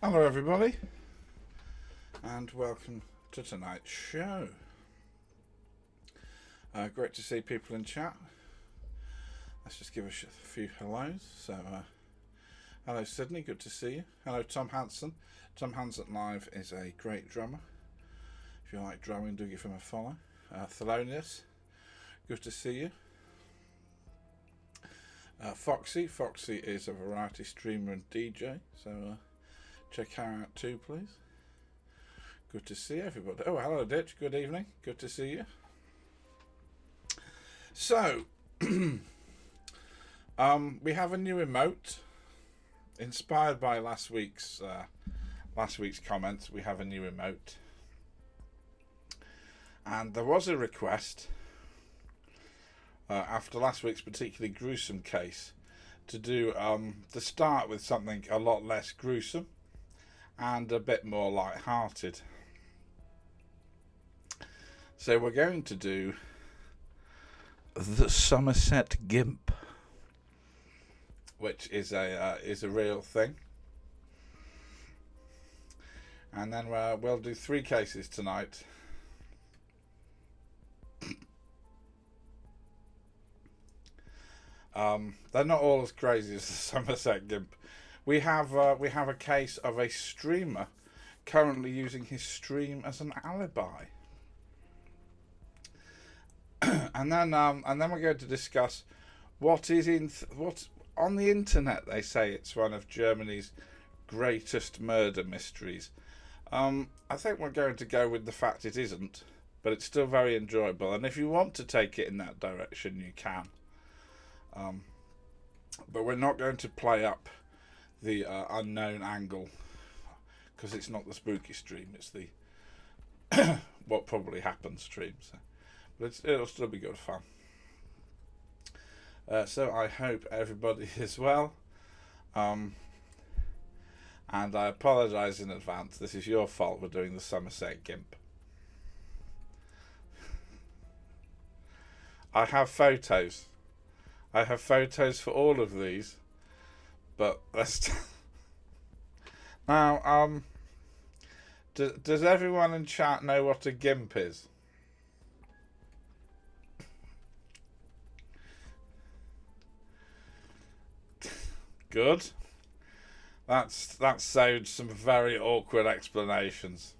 Hello everybody, and welcome to tonight's show. Great to see people in chat. Let's just give a few hellos. So, hello Sydney, good to see you. Hello Tom Hansen. Tom Hansen Live is a great drummer. If you like drumming, do give him a follow. Thelonious, good to see you. Foxy is a variety streamer and DJ, so check her out too, please. Good to see everybody. Oh, hello Ditch, good evening, good to see you. So, we have a new emote inspired by last week's comments. We have a new emote, and there was a request after last week's particularly gruesome case to do the start with something a lot less gruesome and a bit more light-hearted. So we're going to do the Somerset Gimp, which is a real thing, and then we'll do 3 cases tonight. They're not all as crazy as the Somerset Gimp. We have a case of a streamer currently using his stream as an alibi, and then we're going to discuss what on the internet. They say it's one of Germany's greatest murder mysteries. I think we're going to go with the fact it isn't, but it's still very enjoyable. And if you want to take it in that direction, you can. But we're not going to play up the unknown angle, because it's not the spooky stream, it's the what probably happened stream. So. But it'll still be good fun. So I hope everybody is well. And I apologise in advance. This is your fault for doing the Somerset Gimp. I have photos. I have photos for all of these, but let's now. Does everyone in chat know what a gimp is? Good. That's saved some very awkward explanations.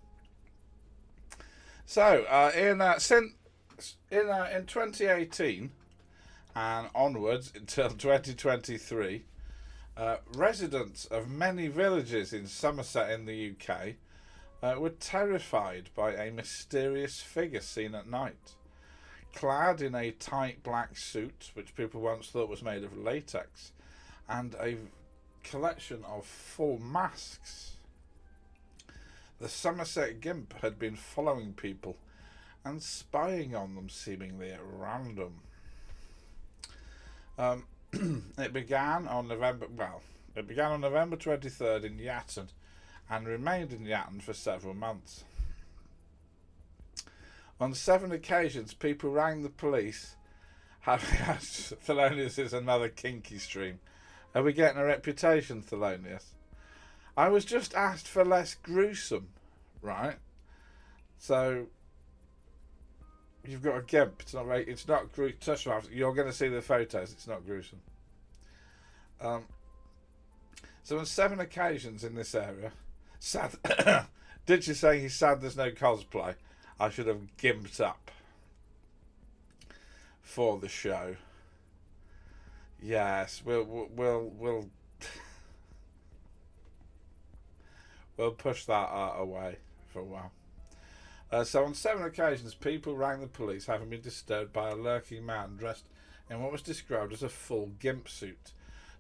So in 2018. And onwards until 2023, residents of many villages in Somerset in the UK were terrified by a mysterious figure seen at night. Clad in a tight black suit, which people once thought was made of latex, and a collection of full masks, the Somerset Gimp had been following people and spying on them seemingly at random. It began on November 23rd in Yatton and remained in Yatton for several months. On 7 occasions, people rang the police. Thelonious is another kinky stream. Are we getting a reputation, Thelonious? I was just asked for less gruesome, right? So you've got a gimp. It's not gruesome. You're going to see the photos. It's not gruesome. So on 7 occasions in this area, sad. Did you say he's sad there's no cosplay? I should have gimped up for the show. Yes, we'll push that away for a while. So on 7 occasions, people rang the police, having been disturbed by a lurking man dressed in what was described as a full gimp suit.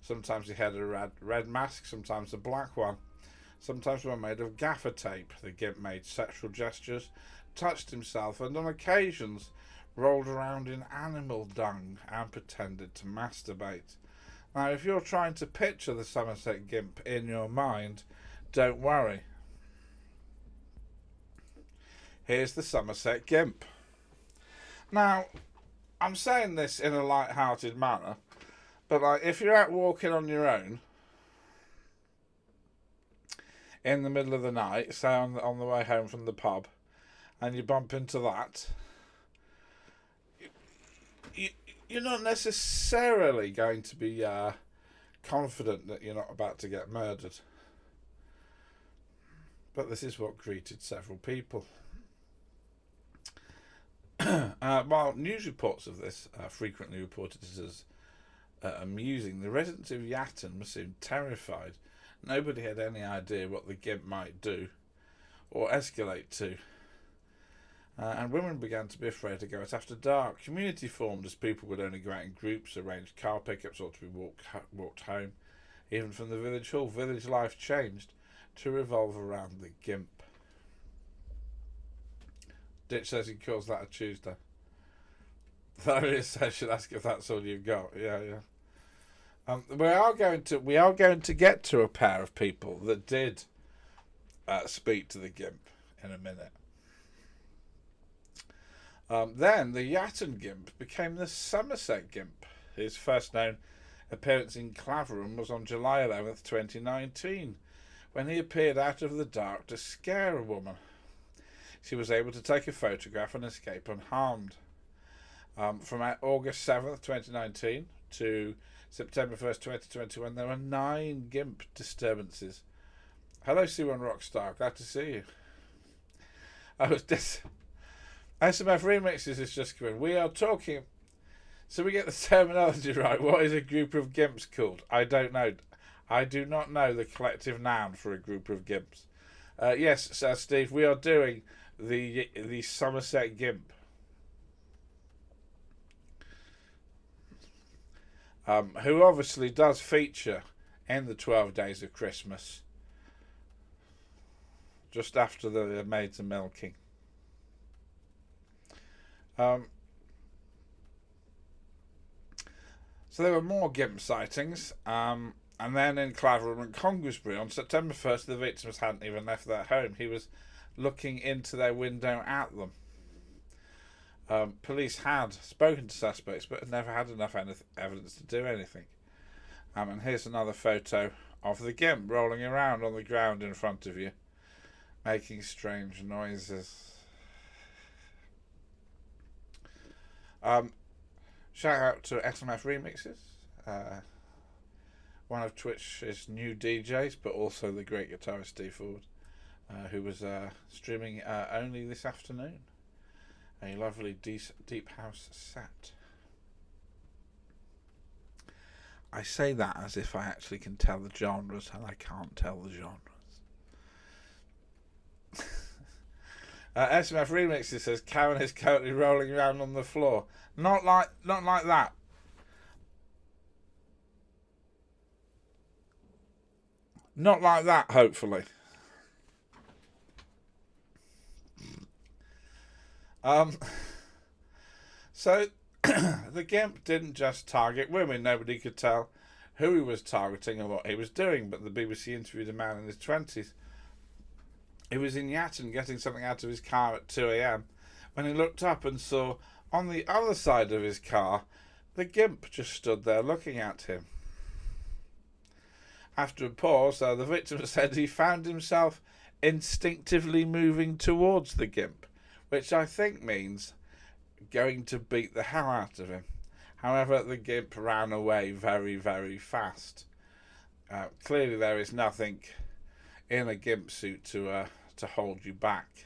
Sometimes he had a red mask, sometimes a black one. Sometimes one made of gaffer tape. The gimp made sexual gestures, touched himself, and on occasions rolled around in animal dung and pretended to masturbate. Now, if you're trying to picture the Somerset Gimp in your mind, don't worry. Here's the Somerset Gimp. Now, I'm saying this in a light-hearted manner, but if you're out walking on your own, in the middle of the night, say on the way home from the pub, and you bump into that, you're not necessarily going to be confident that you're not about to get murdered. But this is what greeted several people. While news reports of this frequently reported it as amusing, the residents of YOGTZE were soon terrified. Nobody had any idea what the Gimp might do or escalate to. And women began to be afraid to go out after dark. Community formed as people would only go out in groups, arranged car pickups or to be walked home. Even from the village hall, village life changed to revolve around the Gimp. Ditch says he calls that a Tuesday. Thaddeus says, should ask if that's all you've got. Yeah. We are going to get to a pair of people that did speak to the Gimp in a minute. Then the YOGTZE Gimp became the Somerset Gimp. His first known appearance in Clavering was on July 11th, 2019, when he appeared out of the dark to scare a woman. She was able to take a photograph and escape unharmed. From August 7th, 2019 to September 1st, 2021, there were 9 Gimp disturbances. Hello, C1 Rockstar. Glad to see you. SMF Remixes is just coming. We are talking... So we get the terminology right. What is a group of Gimps called? I don't know. I do not know the collective noun for a group of Gimps. Yes, Sir Steve, we are doing the Somerset Gimp. Who obviously does feature in the 12 Days of Christmas, just after the maids are milking. So there were more Gimp sightings, and then in Clavering and Congressbury on September 1st, the victims hadn't even left their home. He was looking into their window at them. Police had spoken to suspects, but had never had enough evidence to do anything. And here's another photo of the Gimp rolling around on the ground in front of you, making strange noises. Shout out to SMF Remixes, one of Twitch's new DJs, but also the great guitarist Steve Ford, who was streaming only this afternoon. A lovely deep house set. I say that as if I actually can tell the genres, and I can't tell the genres. SMF Remixes says Karen is currently rolling around on the floor. Not like that. Not like that, hopefully. So the Gimp didn't just target women. Nobody could tell who he was targeting and what he was doing, but the BBC interviewed a man in his 20s. He was in YOGTZE getting something out of his car at 2 a.m. when he looked up and saw on the other side of his car the Gimp just stood there looking at him. After a pause, the victim said he found himself instinctively moving towards the Gimp, which I think means going to beat the hell out of him. However, the Gimp ran away very, very fast. Clearly there is nothing in a Gimp suit to hold you back.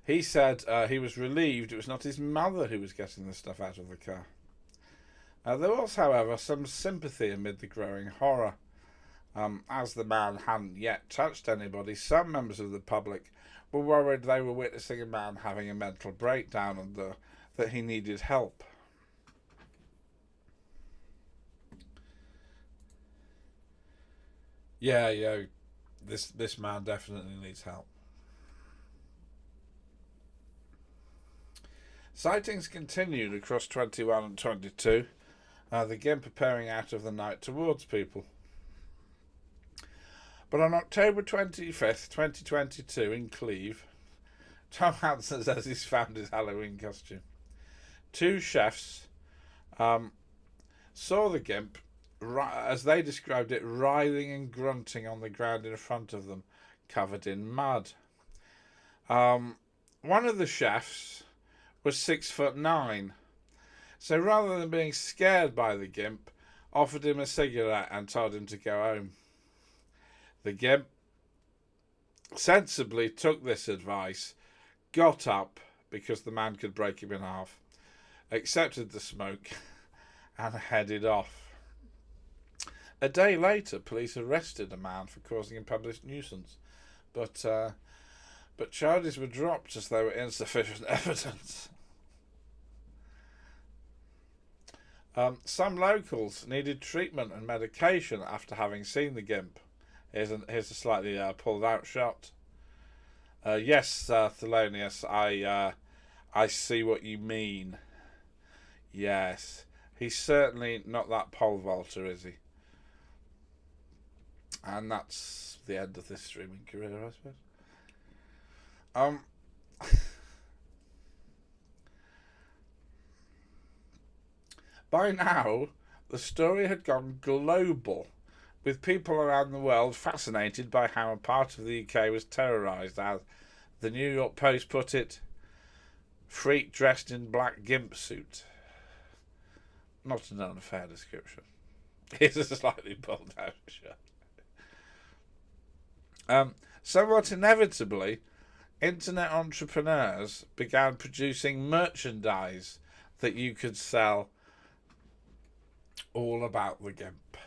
He said he was relieved it was not his mother who was getting the stuff out of the car. There was, however, some sympathy amid the growing horror. As the man hadn't yet touched anybody, some members of the public were worried they were witnessing a man having a mental breakdown and that he needed help. Yeah, this man definitely needs help. Sightings continued across 21 and 22, the Gimp appearing out of the night towards people. But on October 25th, 2022 in Cleve, Tom Hansen says he's found his Halloween costume. 2 chefs saw the Gimp, as they described it, writhing and grunting on the ground in front of them, covered in mud. One of the chefs was 6'9", so rather than being scared by the Gimp, offered him a cigarette and told him to go home. The Gimp sensibly took this advice, got up because the man could break him in half, accepted the smoke, and headed off. A day later, police arrested a man for causing a public nuisance, but charges were dropped as there were insufficient evidence. Some locals needed treatment and medication after having seen the Gimp. Here's a slightly pulled out shot. Yes, Thelonious, I see what you mean. Yes, he's certainly not that pole vaulter, is he? And that's the end of this streaming career, I suppose. By now, the story had gone global, with people around the world fascinated by how a part of the UK was terrorised, as the New York Post put it, freak dressed in black gimp suit. Not an unfair description. It's a slightly pulled out shirt. Somewhat inevitably, internet entrepreneurs began producing merchandise that you could sell all about the Gimp.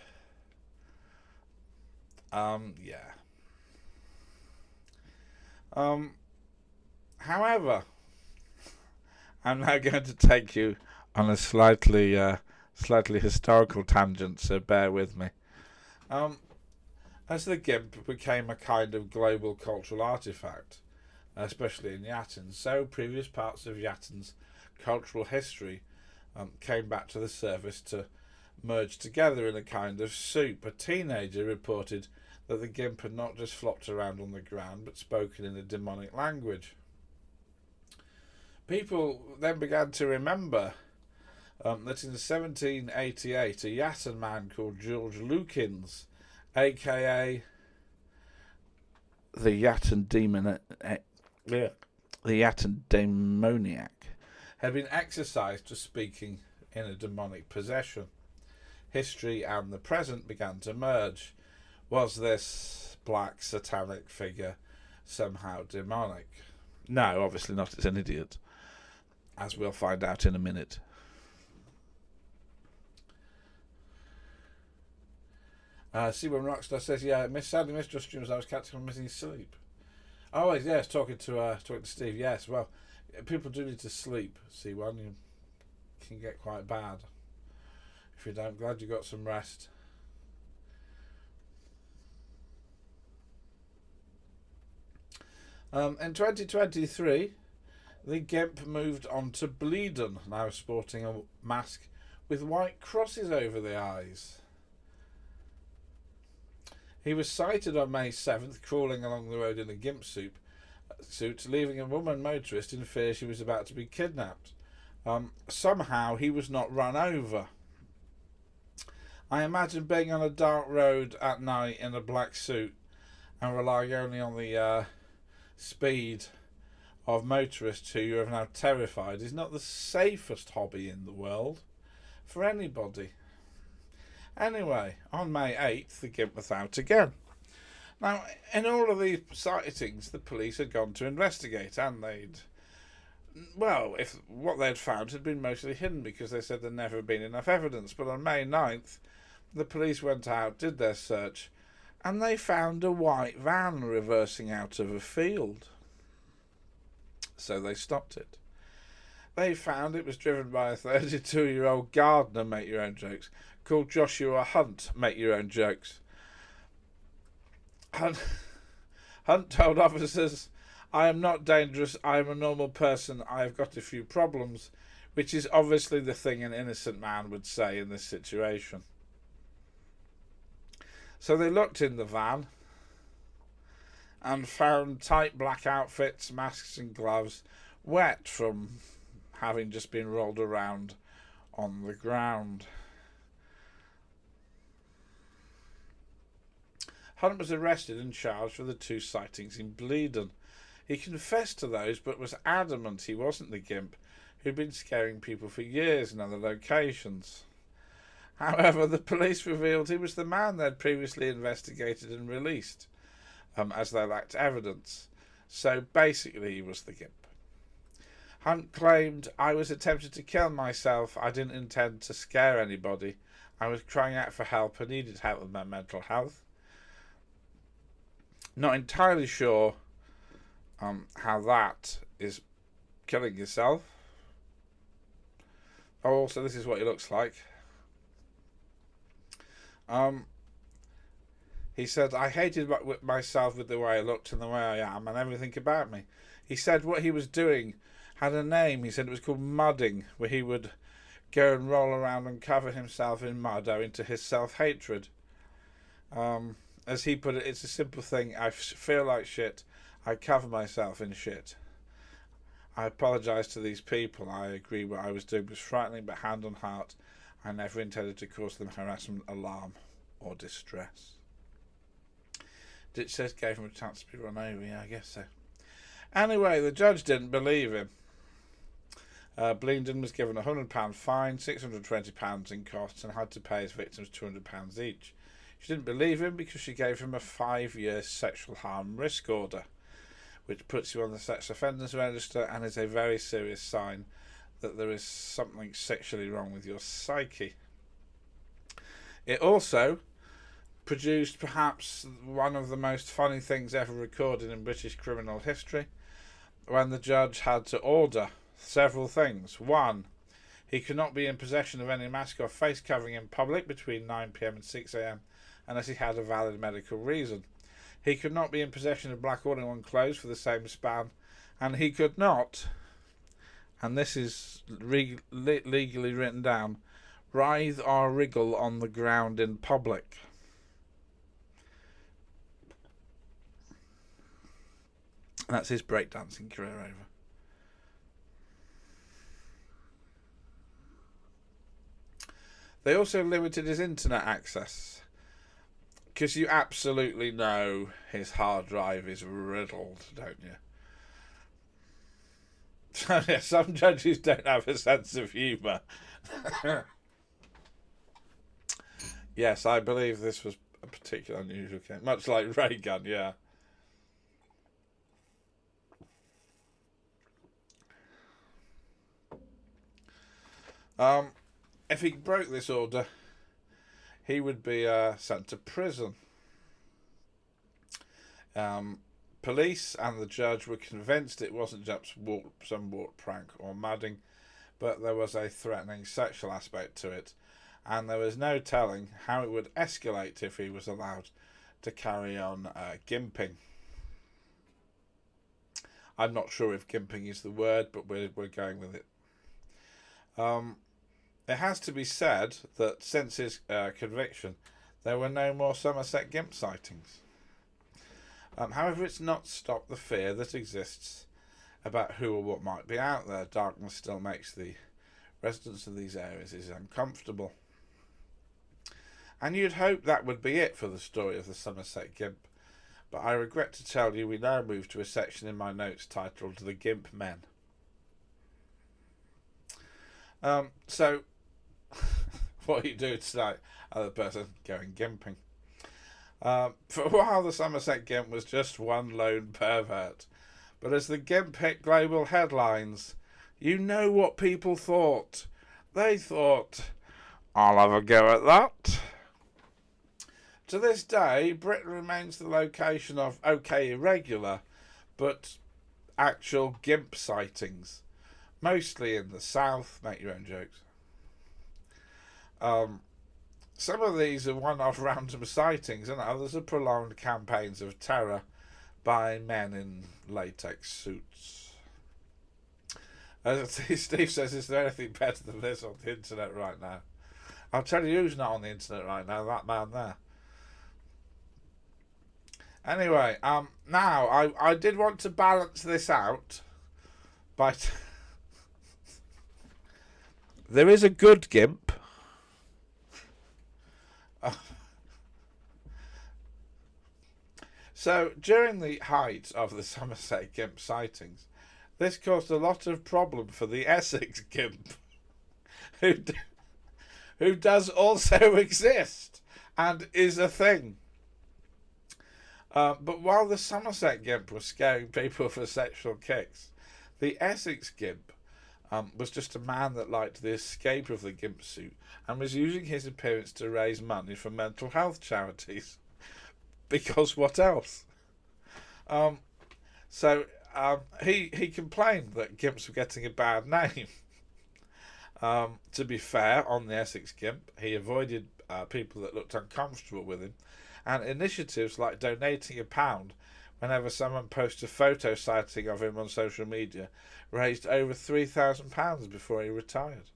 However, I'm now going to take you on a slightly historical tangent, so bear with me. As the Gimp became a kind of global cultural artefact, especially in Yatton, so previous parts of Yatton's cultural history came back to the surface to merge together in a kind of soup. A teenager reported that the Gimp had not just flopped around on the ground, but spoken in a demonic language. People then began to remember that in 1788, a Yatton man called George Lukins, aka the Yatton demoniac, had been exorcised for speaking in a demonic possession. History and the present began to merge. Was this black satanic figure somehow demonic? No, obviously not. It's an idiot, as we'll find out in a minute. See when Rockstar says, "Yeah, sadly missed your streams. I was catching on missing sleep." Oh yes, talking to Steve. Yes, well, people do need to sleep. See, one you can get quite bad if you don't. Glad you got some rest. In 2023, the Gimp moved on to Bleedon, now sporting a mask with white crosses over the eyes. He was sighted on May 7th crawling along the road in a Gimp suit, leaving a woman motorist in fear she was about to be kidnapped. Somehow he was not run over. I imagine being on a dark road at night in a black suit and relying only on the speed of motorists who you have now terrified is not the safest hobby in the world for anybody. Anyway, on May 8th, the Gimp was out again. Now, in all of these sightings, the police had gone to investigate, and if what they'd found had been mostly hidden because they said there'd never been enough evidence. But on May 9th, the police went out, did their search, and they found a white van reversing out of a field. So they stopped it. They found it was driven by a 32-year-old gardener, make your own jokes, called Joshua Hunt, make your own jokes. Hunt told officers, "I am not dangerous, I am a normal person, I have got a few problems," which is obviously the thing an innocent man would say in this situation. So they looked in the van and found tight black outfits, masks and gloves, wet from having just been rolled around on the ground. Hunt was arrested and charged for the 2 sightings in Bleedon. He confessed to those, but was adamant he wasn't the Gimp who'd been scaring people for years in other locations. However, the police revealed he was the man they'd previously investigated and released, as they lacked evidence. So basically he was the Gimp. Hunt claimed, "I was attempting to kill myself. I didn't intend to scare anybody. I was crying out for help. I needed help with my mental health." Not entirely sure how that is killing yourself. Oh, also, this is what he looks like. He said, "I hated myself with the way I looked and the way I am and everything about me." He said what he was doing had a name. He said it was called mudding, where he would go and roll around and cover himself in mud owing to his self-hatred. As he put it, it's a simple thing. I feel like shit. I cover myself in shit. I apologise to these people. I agree what I was doing was frightening, but hand on heart, I never intended to cause them harassment, alarm, or distress. Ditch says gave him a chance to be run over. Yeah, I guess so. Anyway, the judge didn't believe him. Bleedon was given a £100 fine, £620 in costs, and had to pay his victims £200 each. She didn't believe him because she gave him a 5-year sexual harm risk order, which puts you on the sex offenders register and is a very serious sign that there is something sexually wrong with your psyche. It also produced perhaps one of the most funny things ever recorded in British criminal history, when the judge had to order several things. 1, he could not be in possession of any mask or face covering in public between 9 p.m. and 6 a.m. unless he had a valid medical reason. He could not be in possession of black all-in-one clothes for the same span, and he could not, and this is legally written down, writhe or wriggle on the ground in public. And that's his breakdancing career over. They also limited his internet access, because you absolutely know his hard drive is riddled, don't you? So, yeah, some judges don't have a sense of humour. Yes, I believe this was a particularly unusual case, much like Ray Gun, yeah. If he broke this order, he would be sent to prison. Police and the judge were convinced it wasn't just some warped prank or mudding, but there was a threatening sexual aspect to it, and there was no telling how it would escalate if he was allowed to carry on gimping. I'm not sure if gimping is the word, but we're going with it. It has to be said that since his conviction, there were no more Somerset Gimp sightings. However, it's not stopped the fear that exists about who or what might be out there. Darkness still makes the residents of these areas uncomfortable. And you'd hope that would be it for the story of the Somerset Gimp. But I regret to tell you we now move to a section in my notes titled The Gimp Men. So, what are you doing tonight? Other person going gimping. For a while, the Somerset Gimp was just one lone pervert. But as the Gimp hit global headlines, you know what people thought. They thought, I'll have a go at that. To this day, Britain remains the location of, irregular, but actual Gimp sightings. Mostly in the south. Make your own jokes. Some of these are one-off random sightings, and others are prolonged campaigns of terror by men in latex suits. Steve says, is there anything better than this on the internet right now? I'll tell you who's not on the internet right now, that man there. Anyway, now, I did want to balance this out by... There is a good Gimp. So, during the height of the Somerset Gimp sightings, this caused a lot of problem for the Essex Gimp, who who does also exist and is a thing. But while the Somerset Gimp was scaring people for sexual kicks, the Essex Gimp was just a man that liked the escape of the gimp suit and was using his appearance to raise money for mental health charities. Because what else? He complained that gimps were getting a bad name. To be fair, on the Essex Gimp, he avoided people that looked uncomfortable with him, and initiatives like donating £1 whenever someone posted a photo sighting of him on social media raised over £3,000 before he retired.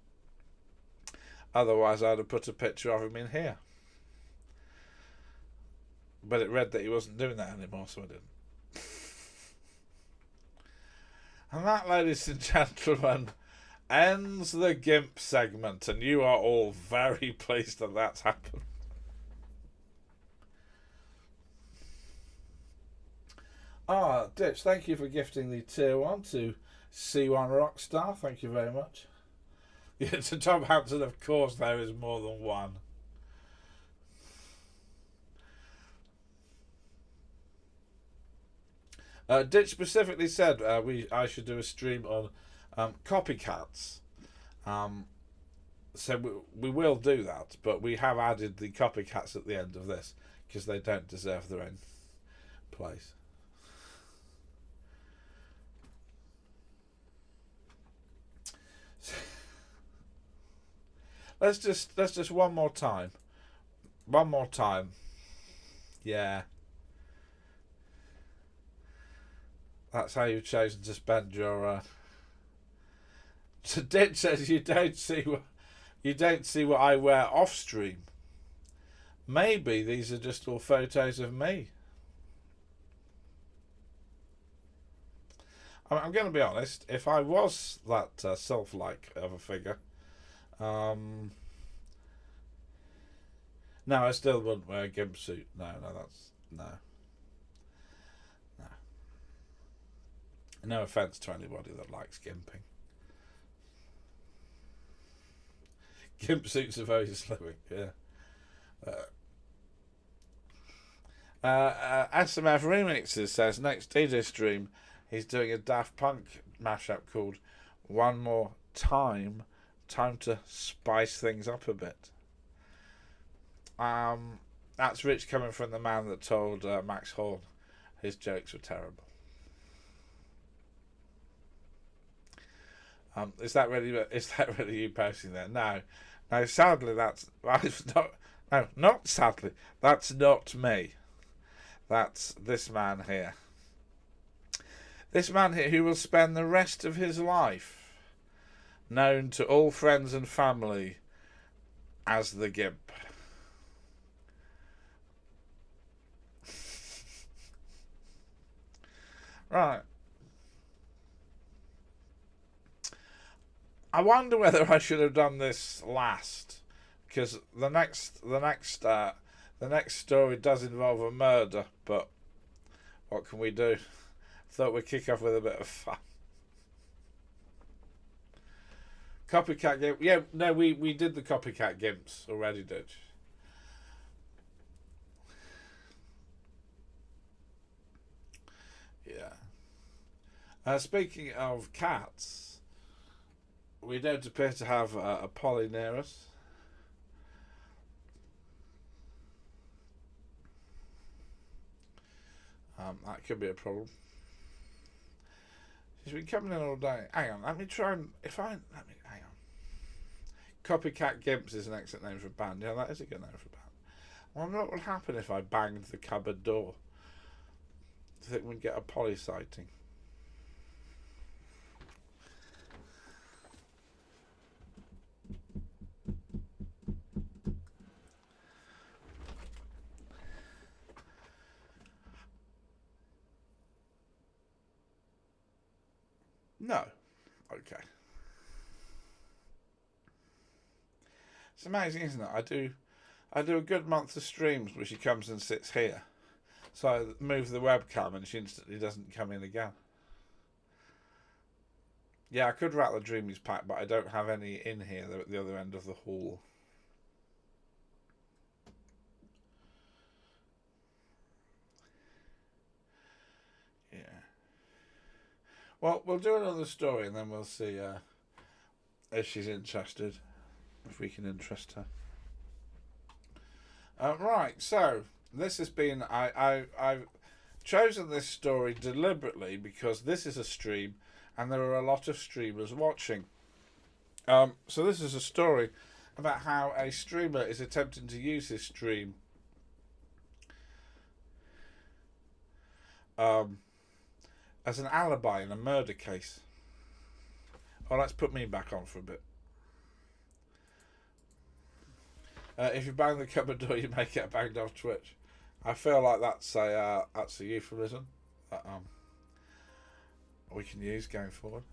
Otherwise, I'd have put a picture of him in here. But it read that he wasn't doing that anymore, so I didn't. And that, ladies and gentlemen, ends the Gimp segment, and you are all very pleased that that's happened. Ditch, thank you for gifting the tier 1 to C1 Rockstar. Thank you very much. Yeah, to Tom Hampton, of course, there is more than one. Ditch specifically said I should do a stream on copycats. So we will do that, but we have added the copycats at the end of this because they don't deserve their own place. Let's just one more time. One more time. Yeah. That's how you've chosen to spend your. So Ditch says you don't see what I wear off stream. Maybe these are just all photos of me. I'm going to be honest. If I was that self-like of a figure, no, I still wouldn't wear a gimp suit. No. No offence to anybody that likes gimping. Gimp suits are very slimming, yeah. SMF Remixes says next DJ stream he's doing a Daft Punk mashup called One More Time. Time to spice things up a bit. That's rich coming from the man that told Max Horn his jokes were terrible. Is that really you posting there? No, sadly that's not. No, not sadly. That's not me. That's this man here. This man here who will spend the rest of his life known to all friends and family as the Gimp. Right. I wonder whether I should have done this last, because the next story does involve a murder. But what can we do? Thought we'd kick off with a bit of fun. Copycat Gimp. Yeah, no, we did the Copycat Gimps already, did you? Yeah. Speaking of cats, we don't appear to have a Polly near us. That could be a problem. She's been coming in all day. Hang on, let me try and hang on. Copycat Gimps is an excellent name for a band. Yeah, that is a good name for a band. I wonder what would happen if I banged the cupboard door. Do you think we'd get a Polly sighting? No. Okay. It's amazing, isn't it? I do a good month of streams where she comes and sits here. So I move the webcam and she instantly doesn't come in again. Yeah, I could rattle a Dreamies pack, but I don't have any in here. They're at the other end of the hall. Yeah. Well, we'll do another story and then we'll see if she's interested. If we can interest her. Right, so this has been... I've chosen this story deliberately because this is a stream and there are a lot of streamers watching. So this is a story about how a streamer is attempting to use his stream as an alibi in a murder case. Oh, let's put me back on for a bit. If you bang the cupboard door, you may get banged off Twitch. I feel like that's a euphemism that we can use going forward.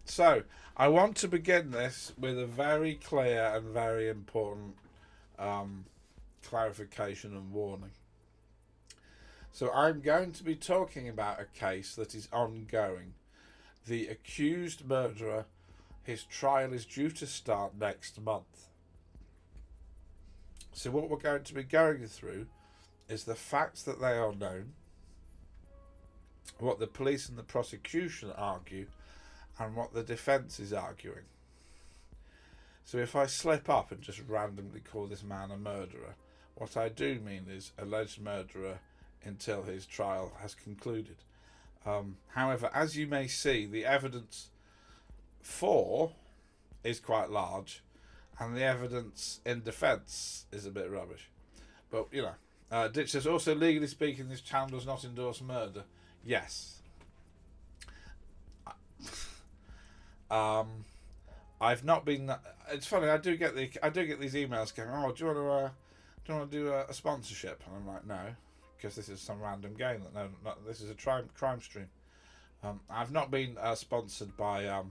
So I want to begin this with a very clear and very important clarification and warning. So I'm going to be talking about a case that is ongoing. The accused murderer, his trial is due to start next month. So what we're going to be going through is the facts that they are known, what the police and the prosecution argue, and what the defence is arguing. So if I slip up and just randomly call this man a murderer, what I do mean is alleged murderer until his trial has concluded. However, as you may see, the evidence for is quite large, and the evidence in defence is a bit rubbish. But, you know, Ditch says, also, legally speaking, this channel does not endorse murder. Yes. I've not been... It's funny, I do get these emails going, oh, do you want to do a sponsorship? And I'm like, no, because this is some random game. This is a crime stream. I've not been sponsored by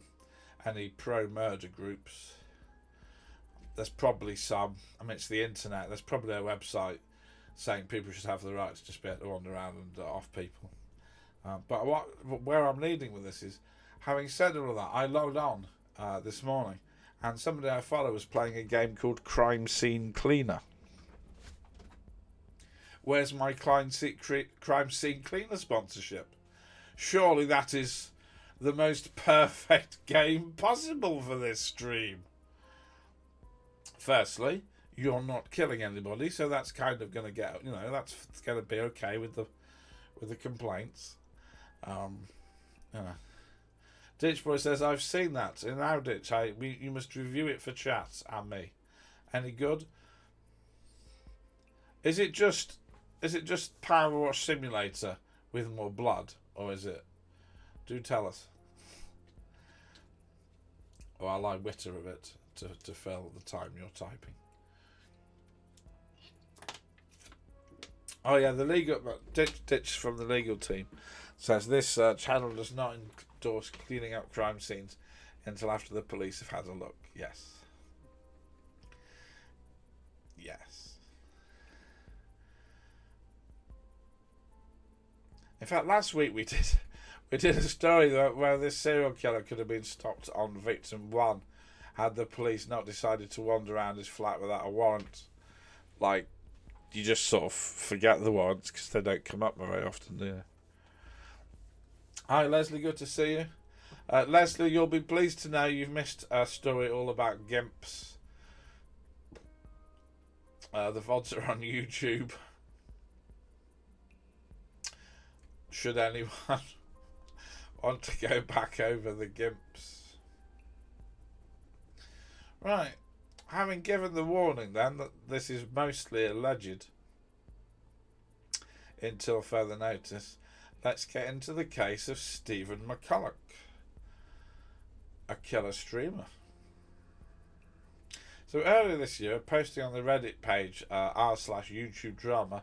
any pro-murder groups. There's probably some. I mean, it's the internet. There's probably a website saying people should have the right to just be able to wander around and off people. But where I'm leading with this is, having said all of that, I logged on this morning, and somebody I follow was playing a game called Crime Scene Cleaner. Where's my Crime Scene Cleaner sponsorship? Surely that is the most perfect game possible for this stream. Firstly, you're not killing anybody, so that's kind of going to get, you know, that's going to be okay with the complaints. Ditch Boy says, I've seen that. And now, Ditch, you must review it for chat and me. Any good? Is it just Power Wash Simulator with more blood, or is it? Do tell us. Or I'll lie witter a bit to fill the time you're typing. Oh yeah, the legal Ditch from the legal team says this channel does not endorse cleaning up crime scenes until after the police have had a look. Yes. Yes. In fact, last week we did a story where this serial killer could have been stopped on victim 1 had the police not decided to wander around his flat without a warrant. Like, you just sort of forget the warrants because they don't come up very often, do you? Hi, Leslie. Good to see you. Leslie, you'll be pleased to know you've missed a story all about Gimps. The VODs are on YouTube. Should anyone want to go back over the Gimps? Right. Having given the warning then that this is mostly alleged until further notice, let's get into the case of Stephen McCullagh, a killer streamer. So earlier this year, posting on the Reddit page r/YouTube drama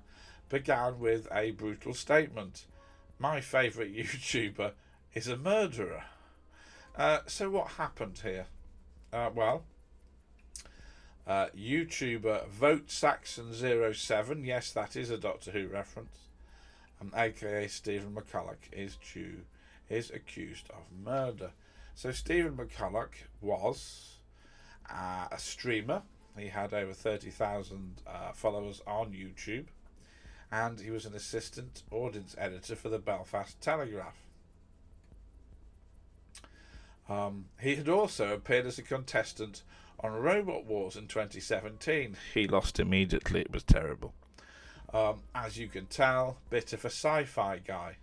began with a brutal statement. My favourite YouTuber is a murderer. So what happened here? YouTuber Vote Saxon 07, yes, that is a Doctor Who reference, aka Stephen McCullagh, is accused of murder. So Stephen McCullagh was a streamer. He had over 30,000 followers on YouTube, and he was an assistant audience editor for the Belfast Telegraph. He had also appeared as a contestant on Robot Wars in 2017. He lost immediately. It was terrible. As you can tell, bit of a sci-fi guy.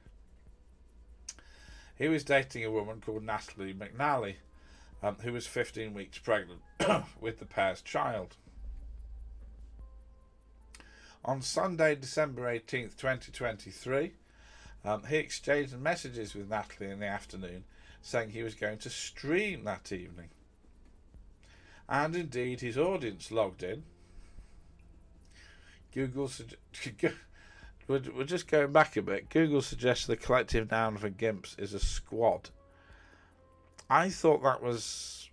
He was dating a woman called Natalie McNally, who was 15 weeks pregnant with the pair's child. On Sunday, December 18th, 2023, he exchanged messages with Natalie in the afternoon, saying he was going to stream that evening. And indeed, his audience logged in. We're just going back a bit. Google suggests the collective noun for gimps is a squad. I thought that was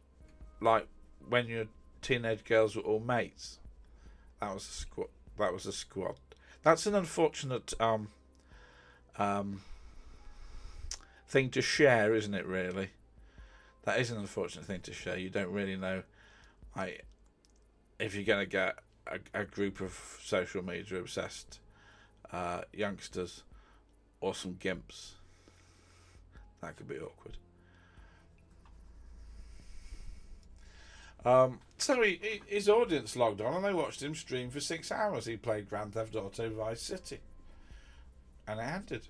like when your teenage girls were all mates. That was a squad. That's an unfortunate thing to share, isn't it? Really, that is an unfortunate thing to share. You don't really know, if you're going to get a group of social media obsessed youngsters or some gimps. That could be awkward. So his audience logged on and they watched him stream for 6 hours. He played Grand Theft Auto Vice City. And it ended.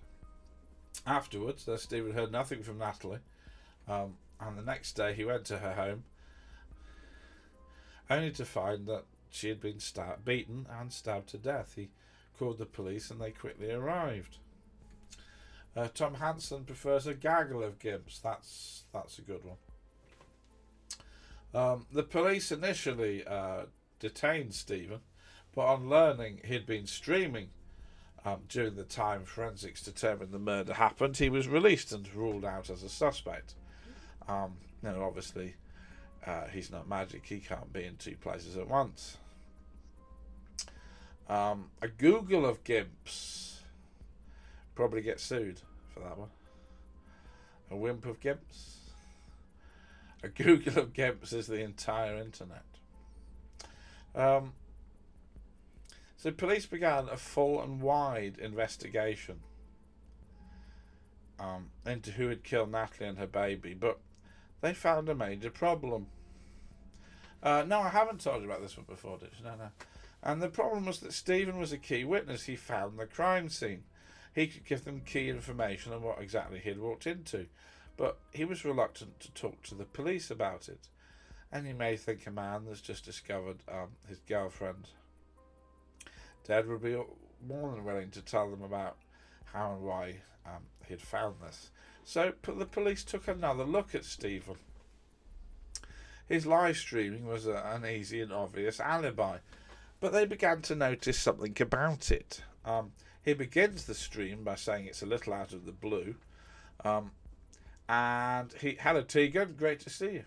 Afterwards, Stephen heard nothing from Natalie. And the next day he went to her home, only to find that she had been beaten and stabbed to death. He called the police and they quickly arrived. Tom Hansen prefers a gaggle of gimps. That's a good one. The police initially detained Stephen, but on learning he'd been streaming during the time forensics determined the murder happened, he was released and ruled out as a suspect. Obviously, he's not magic. He can't be in two places at once. A Google of gimps probably get sued for that one. A wimp of gimps. A Google of gimps is the entire internet. So police began a full and wide investigation into who had killed Natalie and her baby, but they found a major problem. No, I haven't told you about this one before, did you? No. And the problem was that Stephen was a key witness. He found the crime scene. He could give them key information on what exactly he had walked into. But he was reluctant to talk to the police about it. And you may think a man that's just discovered his girlfriend dead would be more than willing to tell them about how and why he'd found this. So the police took another look at Stephen. His live streaming was an easy and obvious alibi, but they began to notice something about it. He begins the stream by saying it's a little out of the blue, and hello Tegan, great to see you.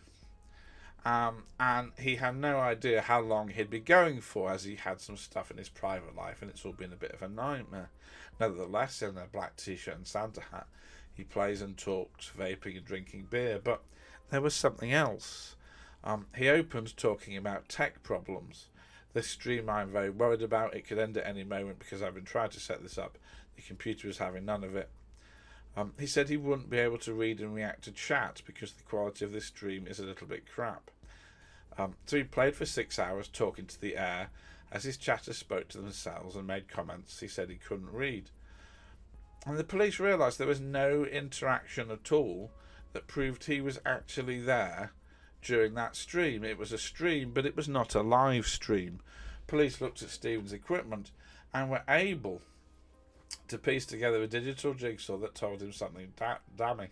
And he had no idea how long he'd be going for, as he had some stuff in his private life and it's all been a bit of a nightmare. Nevertheless, in a black t-shirt and Santa hat, he plays and talks, vaping and drinking beer. But there was something else. He opened talking about tech problems. This stream I'm very worried about. It could end at any moment because I've been trying to set this up. The computer is having none of it. He said he wouldn't be able to read and react to chat because the quality of this stream is a little bit crap. So he played for 6 hours talking to the air as his chatters spoke to themselves and made comments he said he couldn't read. And the police realised there was no interaction at all that proved he was actually there during that stream. It was a stream, but it was not a live stream. Police looked at Stephen's equipment and were able to piece together a digital jigsaw that told him something damning.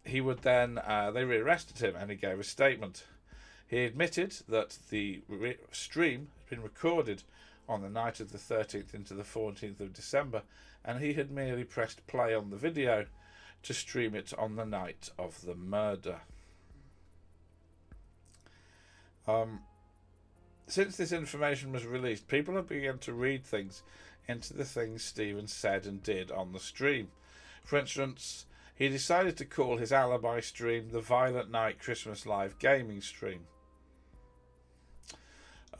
He would then, they rearrested him and he gave a statement. He admitted that the stream had been recorded on the night of the 13th into the 14th of December, and he had merely pressed play on the video to stream it on the night of the murder. Since this information was released, people have begun to read things into the things Stephen said and did on the stream. For instance, he decided to call his alibi stream the Violent Night Christmas Live gaming stream.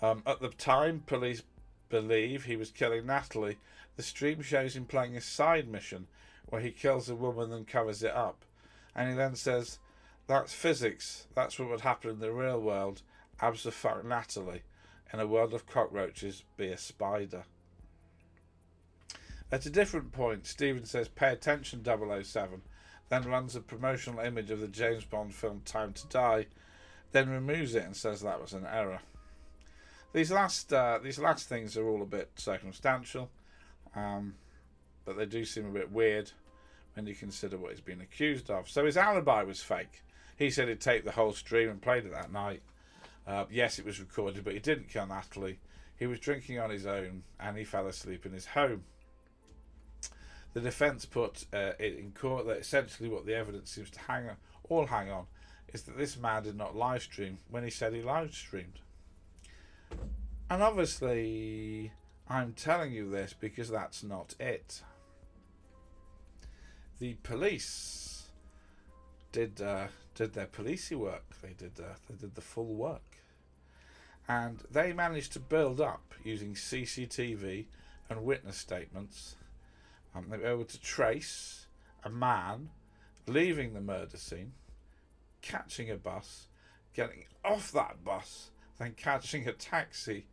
At the time, police believe he was killing Natalie. The stream shows him playing a side mission where he kills a woman and covers it up. And he then says, "That's physics. That's what would happen in the real world. Abso-fuck Natalie. In a world of cockroaches, be a spider." At a different point, Stephen says, "Pay attention, 007, then runs a promotional image of the James Bond film Time to Die, then removes it and says that was an error. These last things are all a bit circumstantial, but they do seem a bit weird when you consider what he's been accused of. So his alibi was fake. He said he'd taped the whole stream and played it that night. Yes, it was recorded, but he didn't kill Natalie. He was drinking on his own and he fell asleep in his home. The defence put it in court that essentially what the evidence seems to hang on is that this man did not live stream when he said he live streamed. And obviously, I'm telling you this because that's not it. The police did their policey work. They did the full work, and they managed to build up using CCTV and witness statements. They were able to trace a man leaving the murder scene, catching a bus, getting off that bus, then catching a taxi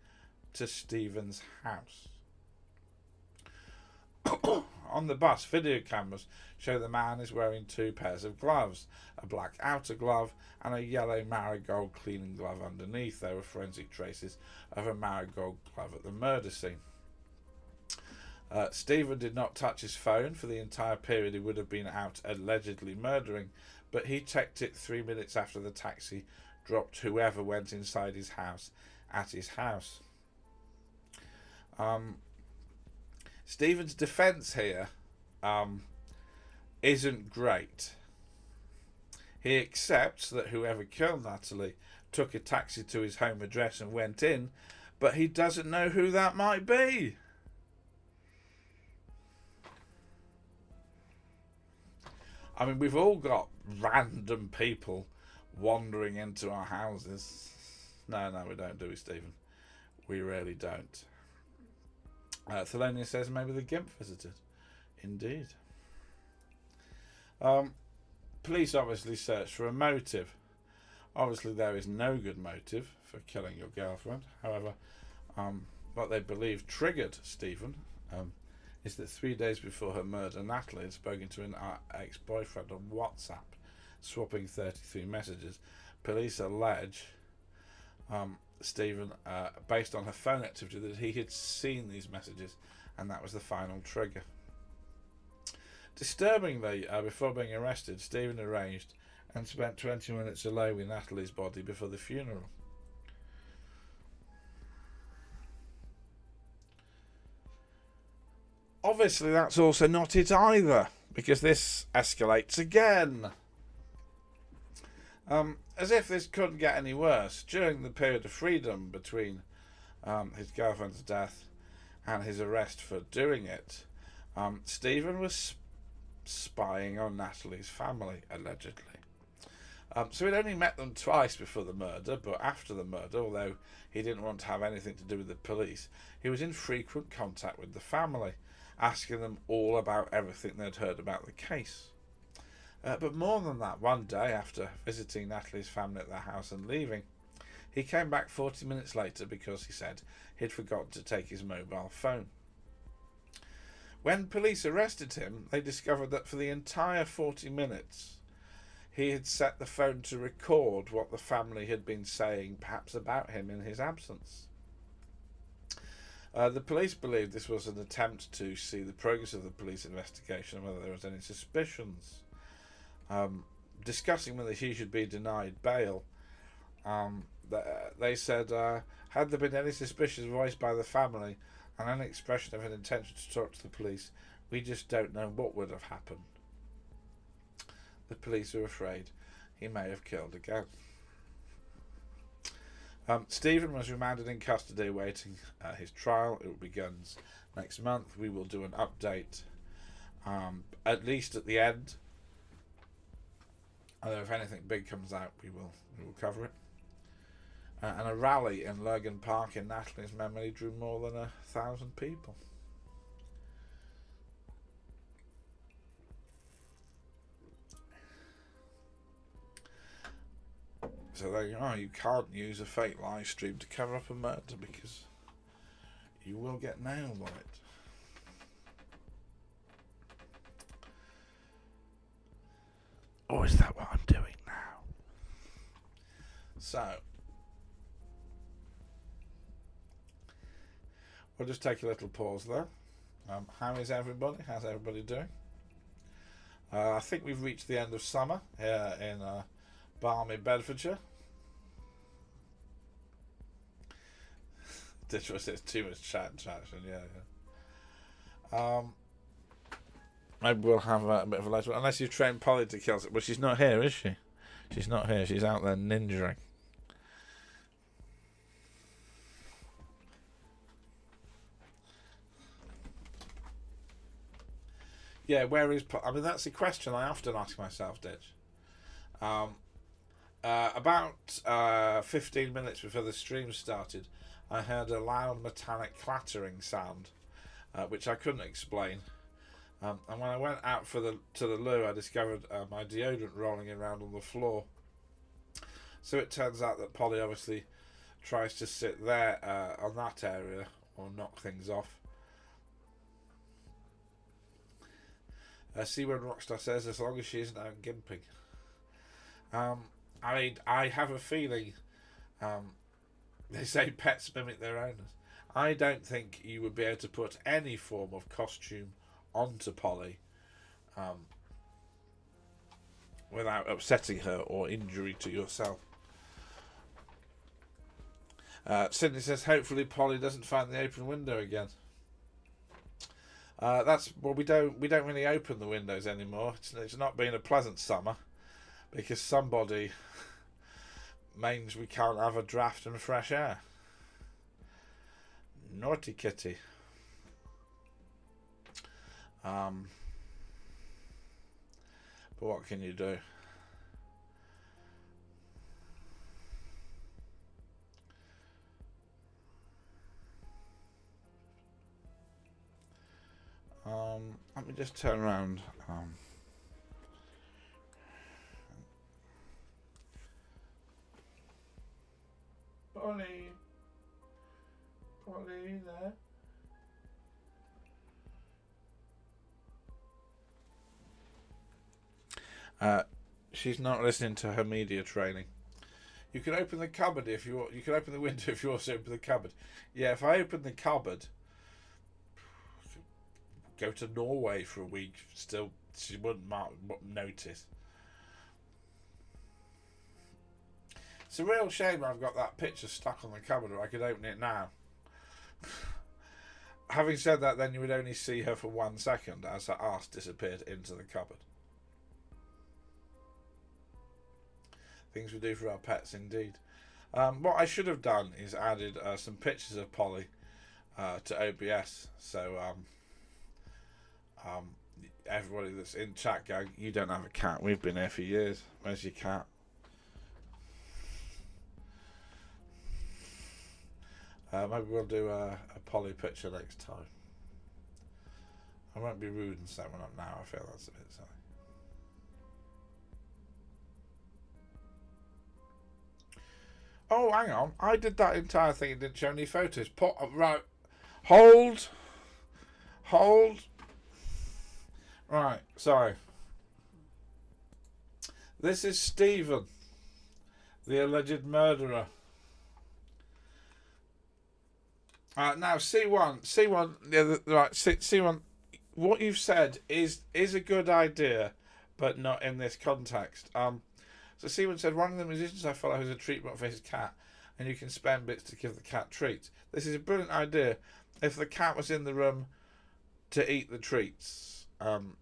to Stephen's house. On the bus, video cameras show the man is wearing 2 pairs of gloves, a black outer glove and a yellow marigold cleaning glove underneath. There were forensic traces of a marigold glove at the murder scene. Stephen did not touch his phone for the entire period he would have been out allegedly murdering, but he checked it 3 minutes after the taxi dropped whoever went inside his house at his house. Stephen's defence here isn't great. He accepts that whoever killed Natalie took a taxi to his home address and went in, but he doesn't know who that might be. I mean, we've all got random people wandering into our houses. No, we don't, do we, Stephen? We really don't. Thelonious says maybe the Gimp visited. Indeed. Police obviously search for a motive. Obviously there is no good motive for killing your girlfriend. However, what they believe triggered Stephen is that 3 days before her murder, Natalie had spoken to an ex-boyfriend on WhatsApp, swapping 33 messages. Police allege Stephen, based on her phone activity, that he had seen these messages, and that was the final trigger. Disturbingly, before being arrested, Stephen arranged and spent 20 minutes alone with Natalie's body before the funeral. Obviously, that's also not it either, because this escalates again. As if this couldn't get any worse, during the period of freedom between his girlfriend's death and his arrest for doing it, Stephen was spying on Natalie's family, allegedly. So he'd only met them twice before the murder, but after the murder, although he didn't want to have anything to do with the police, he was in frequent contact with the family, asking them all about everything they'd heard about the case. But more than that, one day after visiting Natalie's family at their house and leaving, he came back 40 minutes later because he said he'd forgotten to take his mobile phone. When police arrested him, they discovered that for the entire 40 minutes, he had set the phone to record what the family had been saying, perhaps about him in his absence. The police believed this was an attempt to see the progress of the police investigation and whether there was any suspicions. Discussing whether he should be denied bail, they said, had there been any suspicions voiced by the family and any expression of an intention to talk to the police, we just don't know what would have happened. The police are afraid he may have killed again. Stephen was remanded in custody awaiting his trial. It begins next month. We will do an update, at least at the end. Although if anything big comes out, we will cover it. And a rally in Lurgan Park in Natalie's memory drew more than 1,000 people. So there you are. You can't use a fake live stream to cover up a murder because you will get nailed on it. Or is that what I'm doing now? So we'll just take a little pause there. How is everybody? How's everybody doing? I think we've reached the end of summer here in balmy Bedfordshire. This was too much chat and traction, yeah. Maybe we'll have a bit of a later one. Unless you train Polly to kill it. Well, she's not here, is she? She's not here. She's out there ninjaing. Yeah, where is... I mean, that's a question I often ask myself, Ditch. About 15 minutes before the stream started, I heard a loud metallic clattering sound, which I couldn't explain. And when I went out to the loo, I discovered my deodorant rolling around on the floor. So it turns out that Polly obviously tries to sit there on that area or knock things off. See when Rockstar says, as long as she isn't out gimping. I have a feeling they say pets mimic their owners. I don't think you would be able to put any form of costume onto Polly without upsetting her or injury to yourself. Sydney says, hopefully Polly doesn't find the open window again. We don't really open the windows anymore. It's not been a pleasant summer because somebody means we can't have a draft and fresh air. Naughty kitty. But what can you do? Let me just turn around. Polly, there. She's not listening to her media training. You can open the cupboard if you want. You can open the window if you also open the cupboard. Yeah, if I open the cupboard, go to Norway for a week, still she wouldn't notice. It's a real shame I've got that picture stuck on the cupboard, or I could open it now. Having said that, then you would only see her for 1 second as her arse disappeared into the cupboard. Things we do for our pets, indeed. What I should have done is added some pictures of Polly to OBS, so everybody that's in chat going, you don't have a cat. We've been here for years. Where's your cat? Maybe we'll do a Polly picture next time. I won't be rude and set one up now. I feel that's a bit silly. Oh, hang on. I did that entire thing and didn't show any photos. Right. Hold. Right, sorry. This is Stephen, the alleged murderer. Now, C1, yeah, right, C1, what you've said is a good idea, but not in this context. So C1 said, one of the musicians I follow has a treatment for his cat, and you can spend bits to give the cat treats. This is a brilliant idea if the cat was in the room to eat the treats, and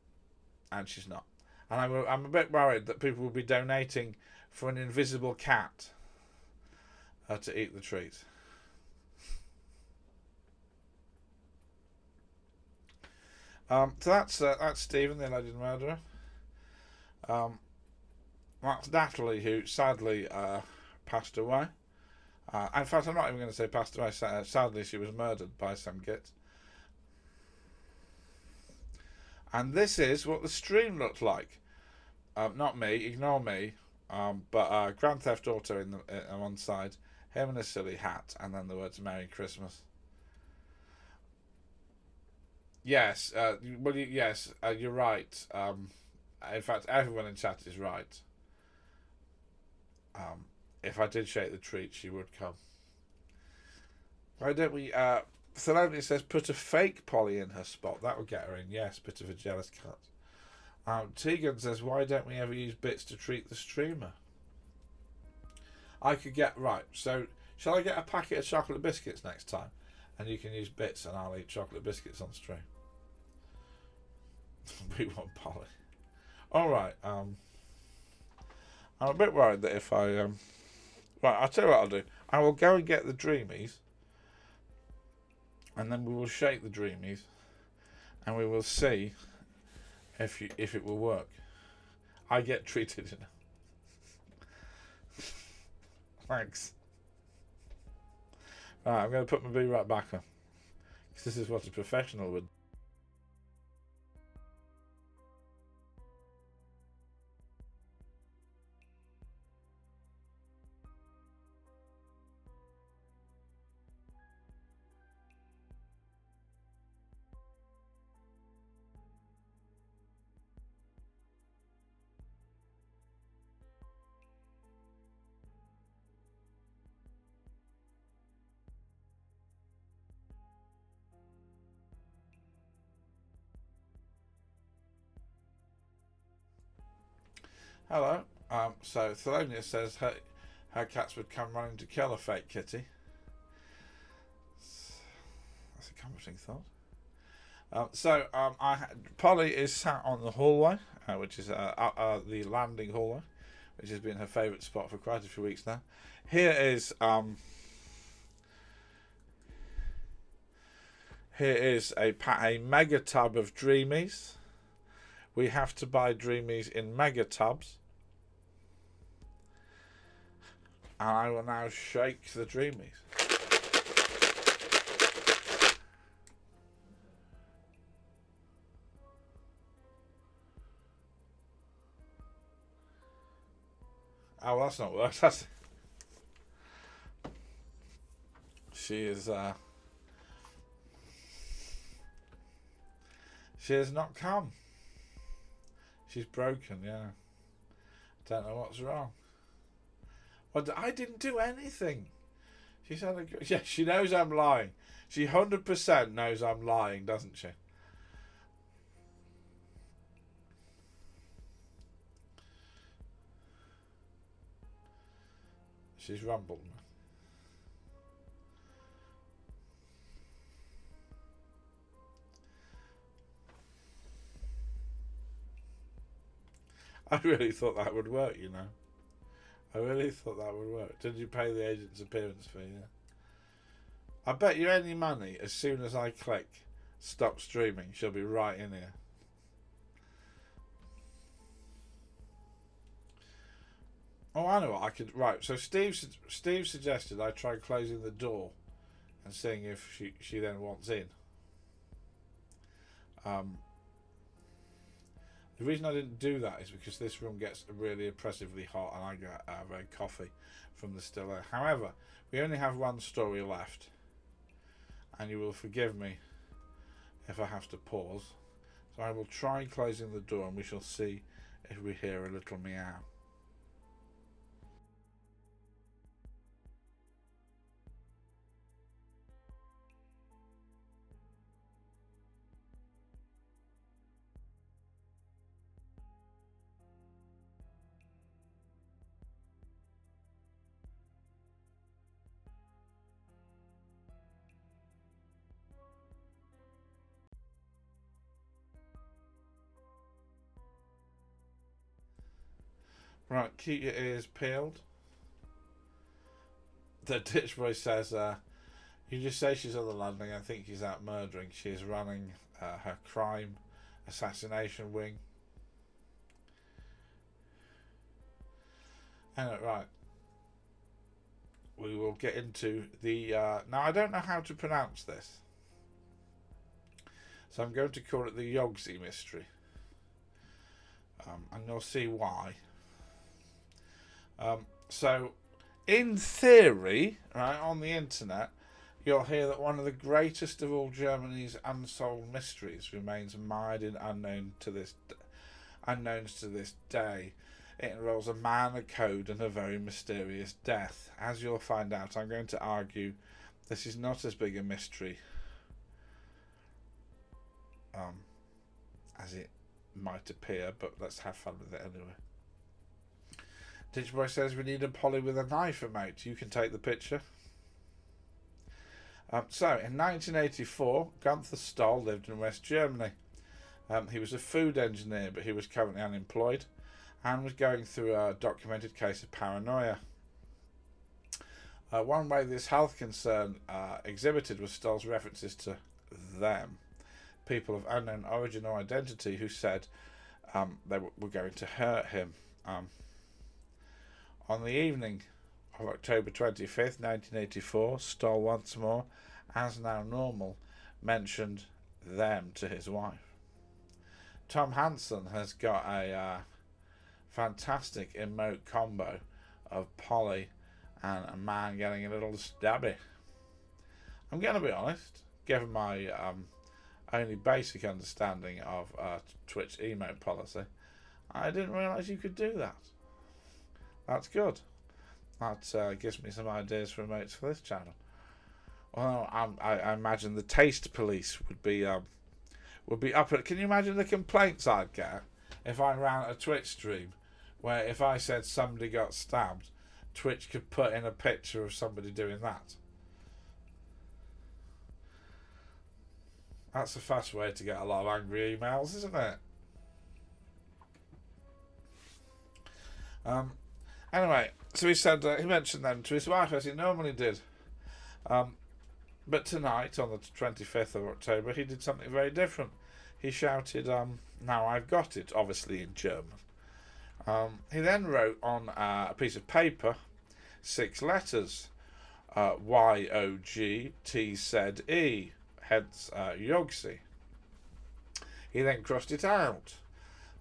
she's not. And I'm a bit worried that people will be donating for an invisible cat to eat the treats. So that's Stephen, the alleged murderer. That's Natalie, who sadly passed away. In fact, I'm not even going to say passed away. Sadly, she was murdered by some git. And this is what the stream looked like. Not me, ignore me. But Grand Theft Auto on one side, him in a silly hat, and then the words "Merry Christmas." Yes, yes, you're right. In fact, everyone in chat is right. If I did shake the treat, she would come. Why don't we? Thelonious says, put a fake Polly in her spot. That would get her in. Yes, bit of a jealous cut. Tegan says, why don't we ever use bits to treat the streamer? I could get, right, so shall I get a packet of chocolate biscuits next time? And you can use bits and I'll eat chocolate biscuits on stream. We want Polly. Alright, I'm a bit worried that if I, right, I'll tell you what I'll do. I will go and get the Dreamies, and then we will shake the Dreamies, and we will see if it will work. I get treated, you know. Thanks. Right, I'm going to put my bee right back on, because this is what a professional would. Hello. So Thelonious says her cats would come running to kill a fake kitty. That's a comforting thought. Polly is sat on the hallway, which is the landing hallway, which has been her favourite spot for quite a few weeks now. Here is a mega tub of Dreamies. We have to buy Dreamies in mega tubs. And I will now shake the Dreamies. Oh, well, that's not worse. That's... She has not come. She's broken, yeah. Don't know what's wrong. Well, I didn't do anything. She said, yeah, she knows I'm lying. She 100% knows I'm lying, doesn't she? She's rumbled me. I really thought that would work, you know. I really thought that would work. Did you pay the agent's appearance fee? Yeah. I bet you any money, as soon as I click stop streaming, she'll be right in here. Oh, I know what I could. Right, so Steve suggested I try closing the door and seeing if she then wants in. The reason I didn't do that is because this room gets really oppressively hot and I get very coffee from the still air. However, we only have one story left, and you will forgive me if I have to pause. So I will try closing the door and we shall see if we hear a little meow. Right, keep your ears peeled. the ditch boy says, you just say she's on the landing. I think he's out murdering. She is running her crime assassination wing. Anyway, right. We will get into the... now, I don't know how to pronounce this. So I'm going to call it the YOGTZE Mystery. And you'll see why. So, in theory, right, on the internet, you'll hear that one of the greatest of all Germany's unsolved mysteries remains mired in unknowns to this day. It involves a man, a code, and a very mysterious death. As you'll find out, I'm going to argue this is not as big a mystery as it might appear, but let's have fun with it anyway. Ditch boy says we need a Polly with a knife, mate. You can take the picture. So, in 1984, Gunther Stoll lived in West Germany. He was a food engineer, but he was currently unemployed and was going through a documented case of paranoia. One way this health concern exhibited was Stoll's references to them, people of unknown origin or identity who said they were going to hurt him. On the evening of October 25th, 1984, Stoll once more, as now normal, mentioned them to his wife. Tom Hansen has got a fantastic emote combo of Polly and a man getting a little stabby. I'm going to be honest, given my only basic understanding of Twitch emote policy, I didn't realise you could do that. That's good. That gives me some ideas for emotes for this channel. Well, I imagine the taste police would be up at... Can you imagine the complaints I'd get if I ran a Twitch stream where if I said somebody got stabbed, Twitch could put in a picture of somebody doing that? That's a fast way to get a lot of angry emails, isn't it? Anyway, so he said he mentioned them to his wife as he normally did. But tonight, on the 25th of October, he did something very different. He shouted, "Now I've got it," obviously in German. He then wrote on a piece of paper 6 letters, YOGTZE, hence YOGTZE. He then crossed it out.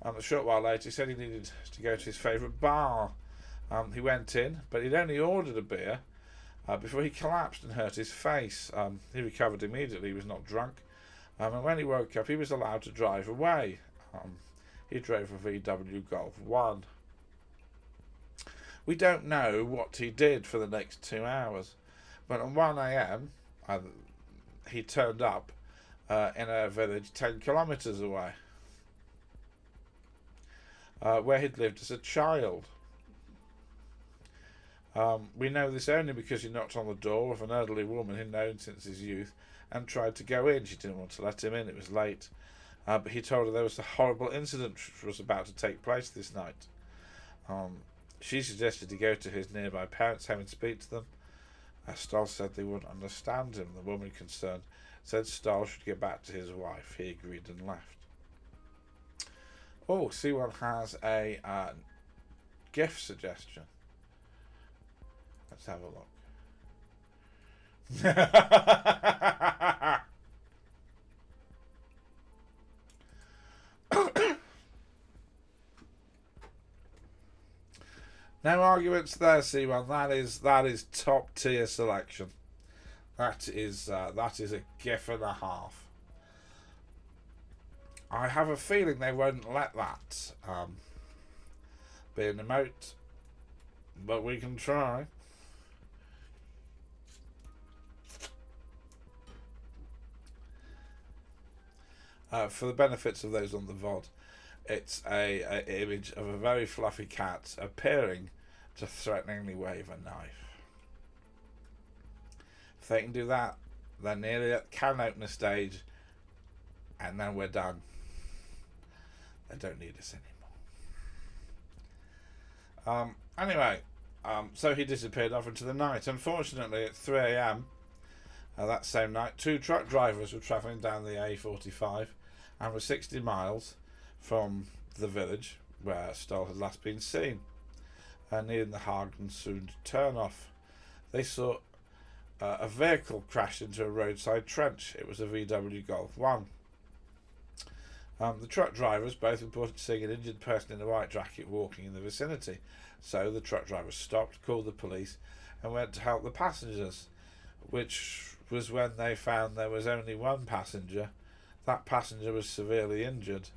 A short while later, he said he needed to go to his favourite bar. He went in, but he'd only ordered a beer before he collapsed and hurt his face. He recovered immediately. He was not drunk. And when he woke up, he was allowed to drive away. He drove a VW Golf 1. We don't know what he did for the next 2 hours, but at 1 a.m. He turned up in a village 10 kilometres away, where he'd lived as a child. We know this only because he knocked on the door of an elderly woman he'd known since his youth and tried to go in. She didn't want to let him in, it was late. But he told her there was a horrible incident which was about to take place this night. She suggested he go to his nearby parents' home and speak to them. Stoll said they wouldn't understand him. The woman concerned said Stoll should get back to his wife. He agreed and left. Oh, C1 has a gift suggestion. Let's have a look. No arguments there, C1. That is top tier selection. That is a gif and a half. I have a feeling they won't let that be an emote, but we can try. For the benefits of those on the VOD, it's a image of a very fluffy cat appearing to threateningly wave a knife. If they can do that, they're nearly at can opener stage, and then we're done. They don't need us anymore. Anyway, So he disappeared off into the night. Unfortunately, at 3 a.m. That same night, two truck drivers were travelling down the A45 and were 60 miles from the village where Stoll had last been seen, near the Hagen-Sund turnoff. They saw a vehicle crash into a roadside trench. It was a VW Golf 1. The truck drivers both reported seeing an injured person in a white jacket walking in the vicinity. So the truck drivers stopped, called the police, and went to help the passengers, which was when they found there was only one passenger. That passenger was severely injured,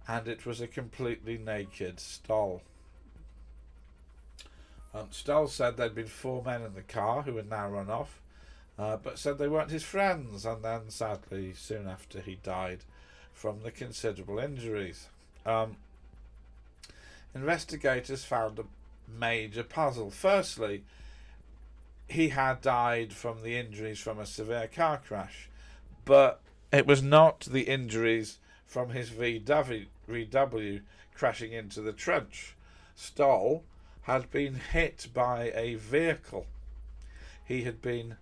and it was a completely naked Stoll. Stoll said there'd been 4 men in the car who had now run off, but said they weren't his friends, and then sadly soon after he died from the considerable injuries. Investigators found a major puzzle. Firstly, he had died from the injuries from a severe car crash, but it was not the injuries from his VW crashing into the trench. Stoll had been hit by a vehicle. He had been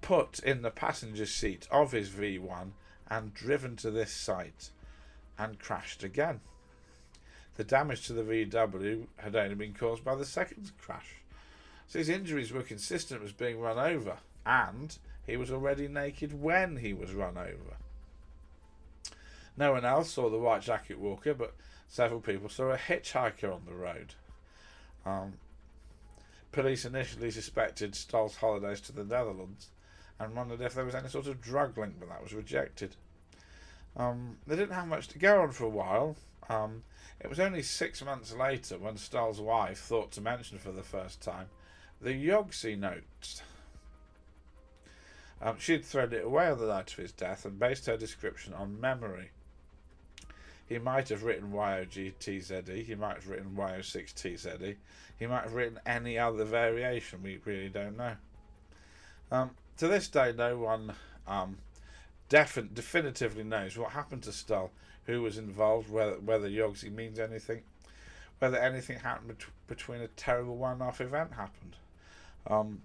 put in the passenger seat of his V1 and driven to this site and crashed again. The damage to the VW had only been caused by the second crash. So his injuries were consistent with being run over, and he was already naked when he was run over. No one else saw the white jacket walker, but several people saw a hitchhiker on the road. Police initially suspected Stoll's holidays to the Netherlands and wondered if there was any sort of drug link, but that was rejected. They didn't have much to go on for a while. It was only 6 months later when Stoll's wife thought to mention for the first time the YOGTZE notes. She had thrown it away on the night of his death and based her description on memory. He might have written YOGTZE, he might have written YO6TZE, he might have written any other variation, we really don't know. To this day, no one definitively knows what happened to Stoll, who was involved, whether YOGTZE means anything, whether anything happened between a terrible one-off event happened.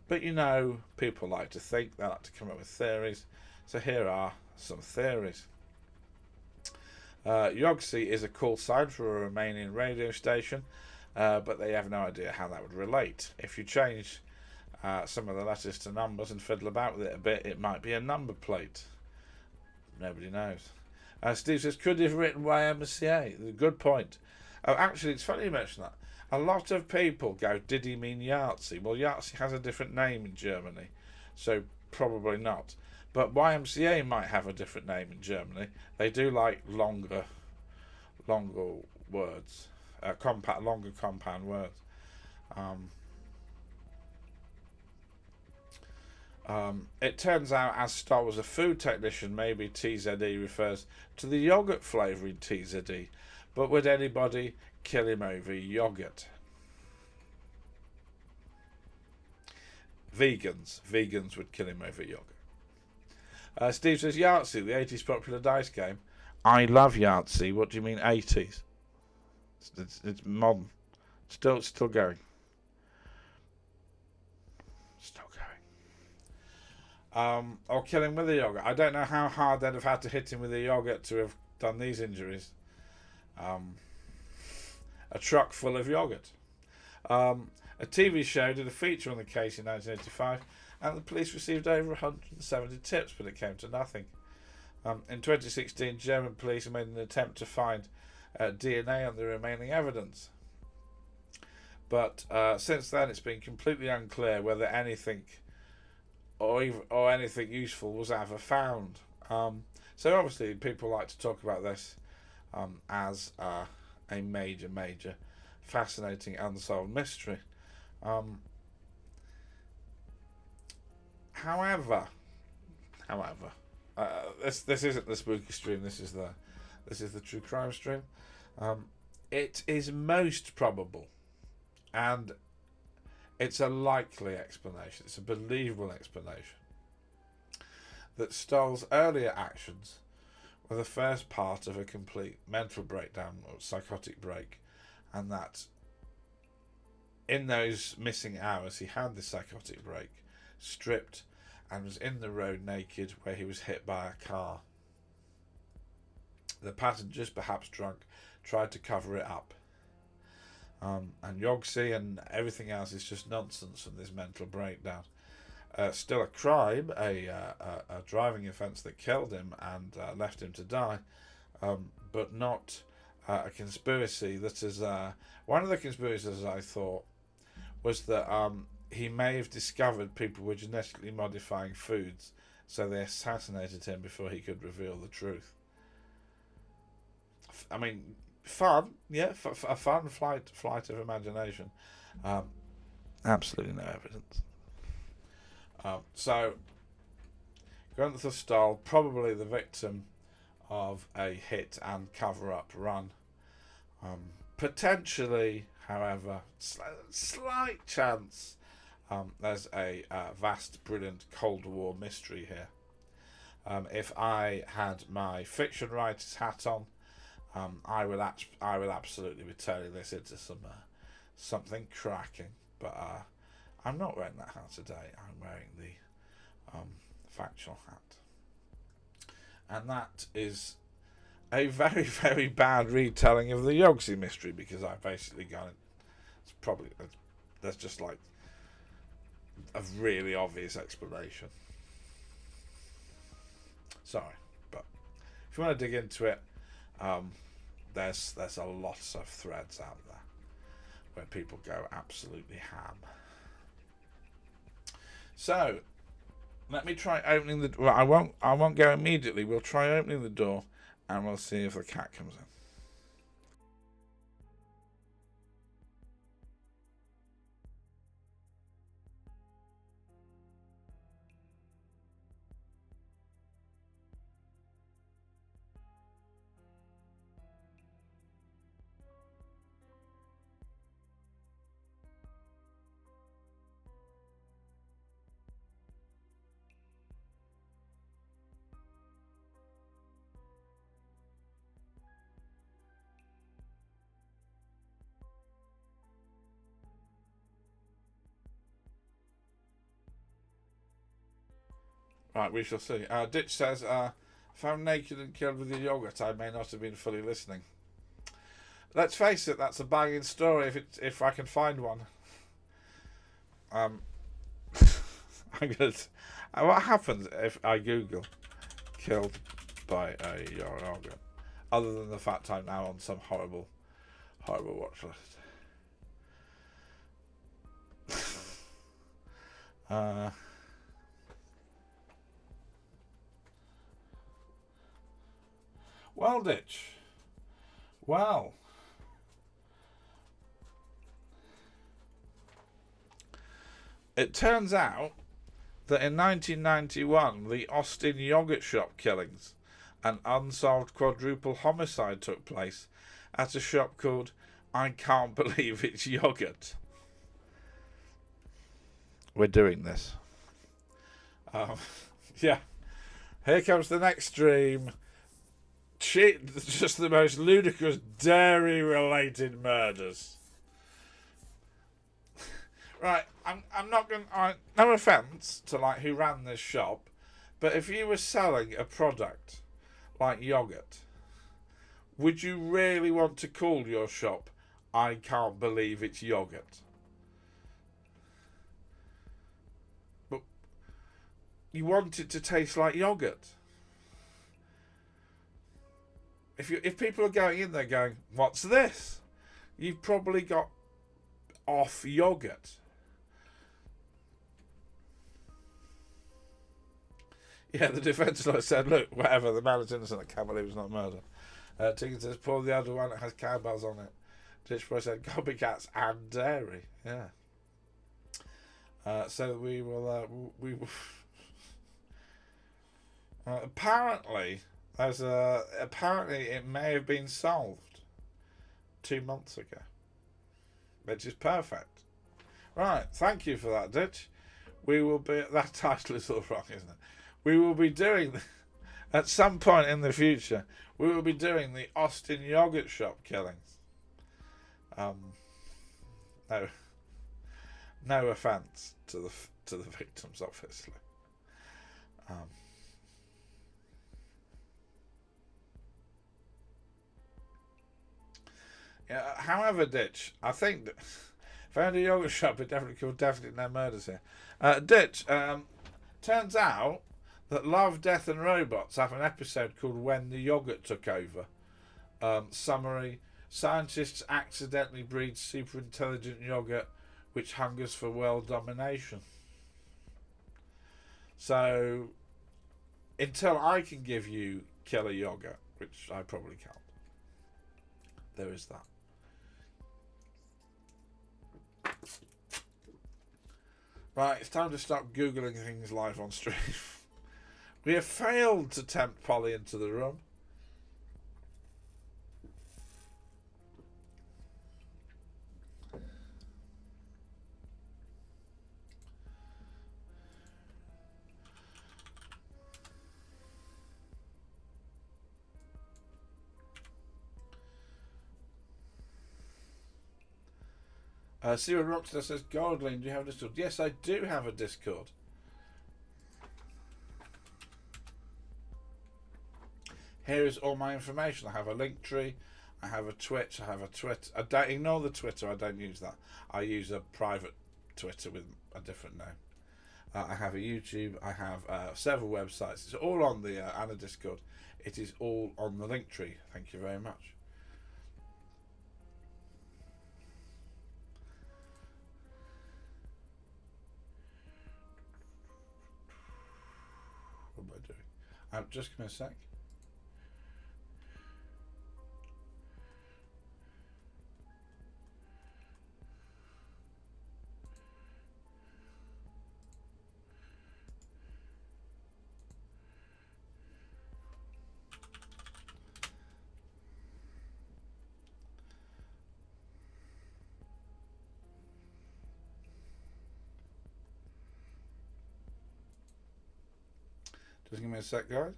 But you know, people like to think, they like to come up with theories, so here are some theories. YOGTZE is a call sign for a Romanian radio station, but they have no idea how that would relate. If you change some of the letters to numbers and fiddle about with it a bit, it might be a number plate. Nobody knows. Steve says, could he have written YMCA? Good point. Actually, it's funny you mention that. A lot of people go, did he mean YOGTZE? Well, YOGTZE has a different name in Germany, so probably not. But YMCA might have a different name in Germany. They do like longer words, longer compound words. It turns out, as Stoll was a food technician, maybe TZE refers to the yogurt flavouring TZE. But would anybody kill him over yogurt? Vegans would kill him over yogurt. Steve says, YOGTZE, the 80s popular dice game. I love YOGTZE. What do you mean 80s? It's modern. Still going. Still going. Or kill him with a yogurt. I don't know how hard they'd have had to hit him with a yogurt to have done these injuries. A truck full of yogurt. A TV show did a feature on the case in 1985, and the police received over 170 tips, but it came to nothing. In 2016, German police made an attempt to find DNA on the remaining evidence. But since then, it's been completely unclear whether anything or anything useful was ever found. So obviously, people like to talk about this as a major, fascinating unsolved mystery. However, this isn't the spooky stream. This is the true crime stream. It is most probable, and it's a likely explanation. It's a believable explanation that Stoll's earlier actions were the first part of a complete mental breakdown or psychotic break, and that in those missing hours, he had this psychotic break, stripped, and was in the road naked, where he was hit by a car. The passengers, perhaps drunk, tried to cover it up. And YOGTZE and everything else is just nonsense from this mental breakdown. Still a crime, a driving offence that killed him and left him to die, but not a conspiracy that is... one of the conspiracies, I thought, was that he may have discovered people were genetically modifying foods, so they assassinated him before he could reveal the truth. I mean, fun, yeah, a fun flight of imagination. Absolutely no evidence. So, Gunther Stahl, probably the victim of a hit and cover-up run. Potentially, however, slight chance there's a vast, brilliant Cold War mystery here. If I had my fiction writer's hat on, I will absolutely be turning this into something cracking. But I'm not wearing that hat today. I'm wearing the factual hat, and that is a very, very bad retelling of the YOGTZE Mystery, because I've basically got it. It's probably there's just like a really obvious explanation. Sorry, but if you want to dig into it, there's a lot of threads out there where people go absolutely ham. So let me try opening the. Well, I won't go immediately. We'll try opening the door, and we'll see if the cat comes in. Right, we shall see. Ditch says, found naked and killed with your yogurt. I may not have been fully listening. Let's face it, that's a banging story if I can find one. I'm gonna. What happens if I Google killed by a yogurt? Other than the fact I'm now on some horrible watch list. Well, Ditch. Well. It turns out that in 1991, the Austin yogurt shop killings, an unsolved quadruple homicide, took place at a shop called I Can't Believe It's Yogurt. We're doing this. Yeah. Here comes the next stream. Just the most ludicrous dairy-related murders. Right, I'm not going to... No offence to, like, who ran this shop, but if you were selling a product like yogurt, would you really want to call your shop I Can't Believe It's Yogurt? But you want it to taste like yogurt. If people are going in there going, what's this? You've probably got off yogurt. Yeah, the defence lawyer said, look, whatever, the man is innocent, I can't believe it's not murder. Ticket says, pour the other one, it has cowbells on it. Ditch boy said, copycats and dairy. Yeah. So we will... apparently... apparently it may have been solved 2 months ago, which is perfect. Right, thank you for that, Ditch. We will be... That title is all wrong, isn't it? We will be doing... At some point in the future, we will be doing the Austin yogurt shop killings. No. No offence to the victims, obviously. Yeah. However, Ditch, I think that if I owned a yogurt shop, it definitely no murders here. Ditch. Turns out that Love, Death and Robots have an episode called When the Yogurt Took Over. Summary: scientists accidentally breed super intelligent yogurt which hungers for world domination. So, until I can give you killer yogurt, which I probably can't, there is that. Right, it's time to stop Googling things live on stream. We have failed to tempt Polly into the room. Sarah Rockstar says, Goldling, do you have a Discord? Yes, I do have a Discord. Here is all my information. I have a link tree, I have a Twitch, I have a Twitter. Don't ignore the Twitter, I don't use that. I use a private Twitter with a different name. I have a YouTube, I have several websites. It's all on the Anna Discord. It is all on the link tree. Thank you very much. What am I doing? Just give me a sec. Just give me a sec, guys.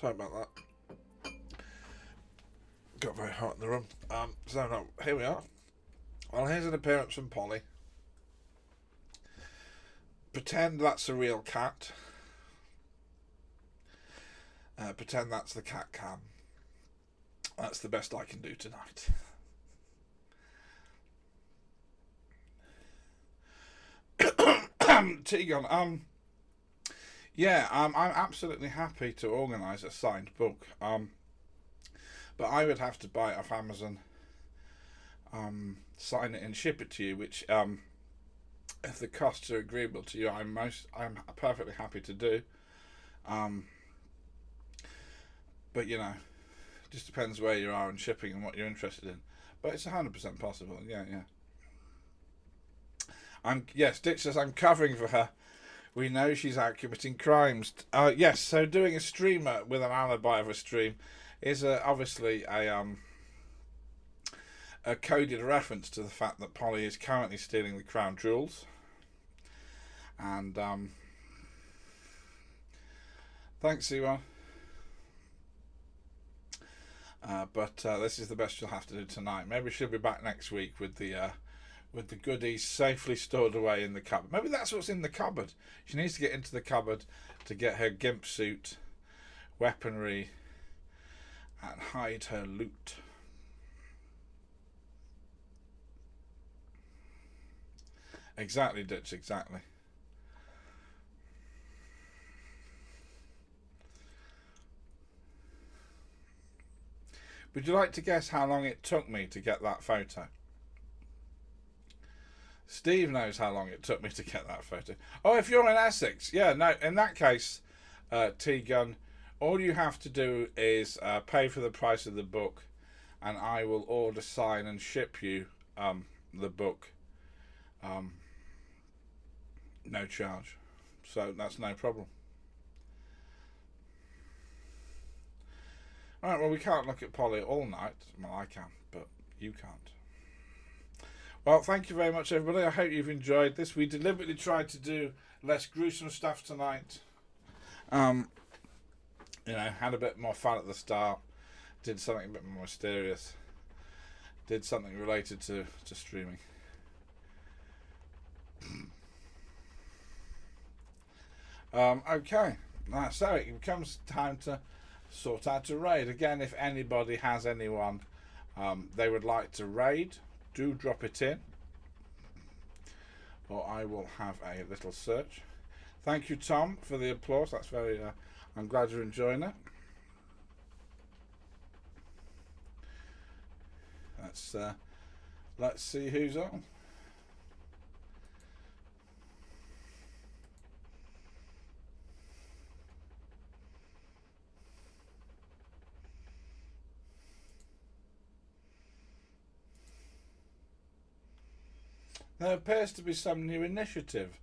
Sorry about that. Got very hot in the room. So no, here we are. Well, here's an appearance from Polly. Pretend that's a real cat. Pretend that's the cat cam. That's the best I can do tonight. Tegan, yeah, I'm absolutely happy to organise a signed book. But I would have to buy it off Amazon, sign it and ship it to you, which, if the costs are agreeable to you, I'm perfectly happy to do. But you know, Just depends where you are in shipping and what you're interested in. But it's 100% possible. Yeah, yeah. Ditch says I'm covering for her. We know she's out committing crimes. Yes, so doing a streamer with an alibi of a stream is obviously a coded reference to the fact that Polly is currently stealing the crown jewels. And thanks, Siwan. But this is the best she'll have to do tonight. Maybe she'll be back next week with the goodies safely stored away in the cupboard. Maybe that's what's in the cupboard. She needs to get into the cupboard to get her gimp suit, weaponry, and hide her loot. Exactly, Ditch, exactly. Would you like to guess how long it took me to get that photo? Steve knows how long it took me to get that photo. Oh, if you're in Essex, yeah, no, in that case, T-Gun, all you have to do is pay for the price of the book, and I will order, sign, and ship you the book. No charge. So that's no problem. Alright, well, we can't look at Polly all night. Well, I can, but you can't. Well, thank you very much, everybody. I hope you've enjoyed this. We deliberately tried to do less gruesome stuff tonight. Had a bit more fun at the start. Did something a bit more mysterious. Did something related to streaming. Okay. So it comes time to sort out a raid. Again, if anybody has anyone they would like to raid, do drop it in, or I will have a little search. Thank you, Tom, for the applause. That's very I'm glad you're enjoying it. Let's see who's on. There appears to be some new initiative.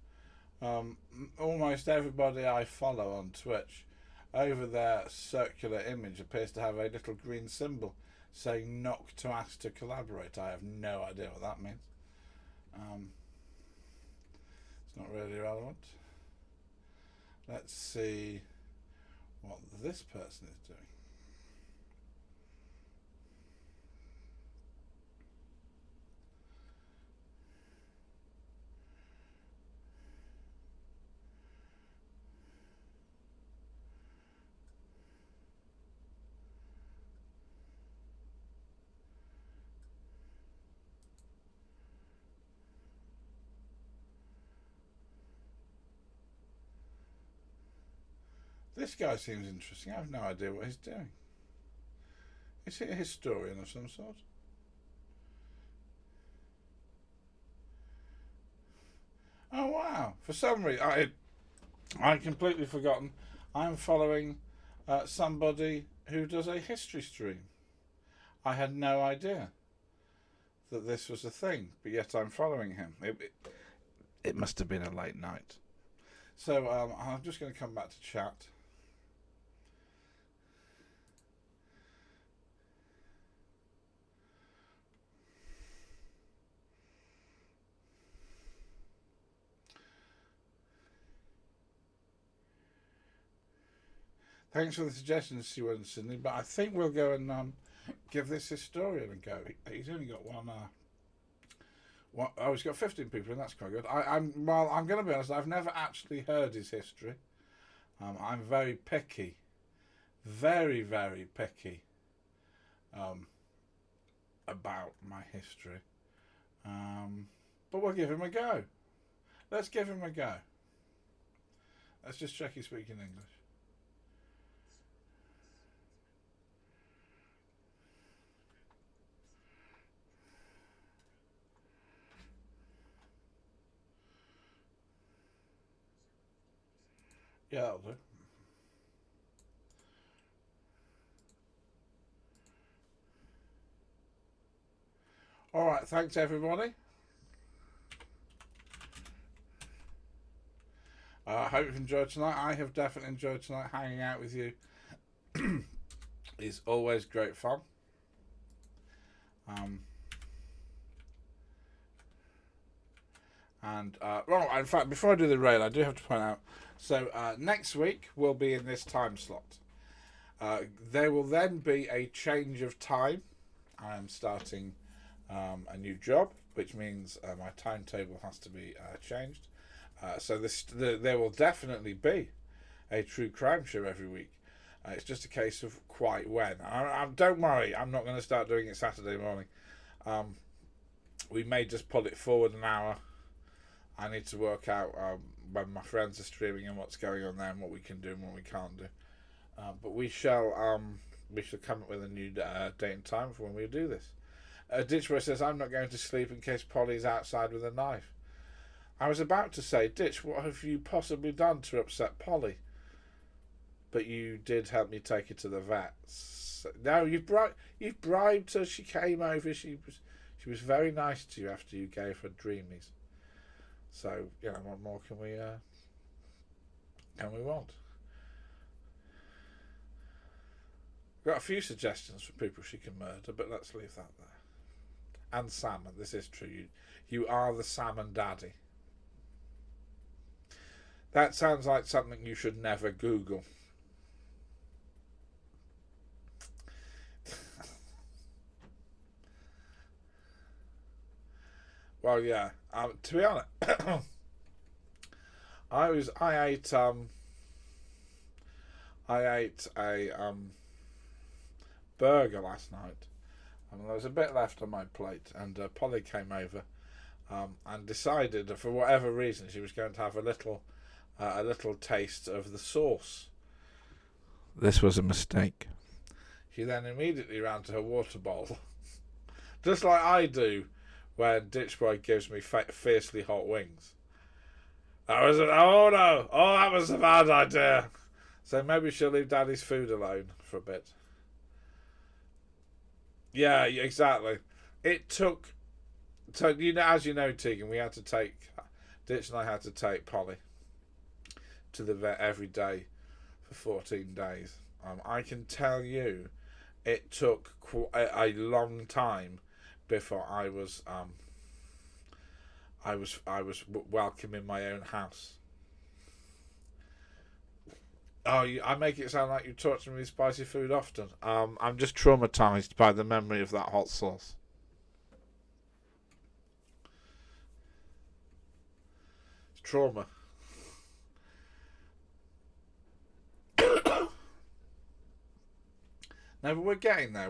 Almost everybody I follow on Twitch, over their circular image appears to have a little green symbol saying "knock to ask to collaborate." I have no idea what that means. It's not really relevant. Let's see what this person is doing. This guy seems interesting. I have no idea what he's doing. Is he a historian of some sort? Oh wow! For some reason, I'd completely forgotten. I'm following somebody who does a history stream. I had no idea that this was a thing, but yet I'm following him. It must have been a late night. So I'm just going to come back to chat. Thanks for the suggestions, Sue and Sydney, but I think we'll go and give this historian a go. He's only got one. He's got 15 people, and that's quite good. I'm going to be honest. I've never actually heard his history. I'm very picky, very, very picky about my history. But we'll give him a go. Let's give him a go. Let's just check he's speaking English. Yeah, that'll do. All right, thanks everybody. I hope you've enjoyed tonight. I have definitely enjoyed tonight. Hanging out with you is always great fun. Well, in fact, before I do the raid, I do have to point out. So next week will be in this time slot. There will then be a change of time. I am starting a new job, which means my timetable has to be changed. So there will definitely be a true crime show every week. It's just a case of quite when. Don't worry, I'm not going to start doing it Saturday morning. We may just pull it forward an hour. I need to work out when my friends are streaming and what's going on there and what we can do and what we can't do. But we shall come up with a new date and time for when we do this. Ditchboy says, I'm not going to sleep in case Polly's outside with a knife. I was about to say, Ditch, what have you possibly done to upset Polly? But you did help me take her to the vet. No, you've bribed her. She came over. She was very nice to you after you gave her dreamies. So, what more can we want? Got a few suggestions for people she can murder, but let's leave that there. And salmon, this is true. You are the salmon daddy. That sounds like something you should never Google. Well, yeah. To be honest, I ate a burger last night. There was a bit left on my plate, and Polly came over and decided that for whatever reason she was going to have a little taste of the sauce. This was a mistake. She then immediately ran to her water bowl, just like I do when Ditchboy gives me fiercely hot wings. That was that was a bad idea. So maybe she'll leave Daddy's food alone for a bit. Yeah, exactly. It took, so as you know, Tegan, Ditch and I had to take Polly to the vet every day for 14 days. I can tell you, it took a long time before I was welcome in my own house. Oh, I make it sound like you torture me with spicy food often. I'm just traumatised by the memory of that hot sauce. It's trauma. No, but we're getting there.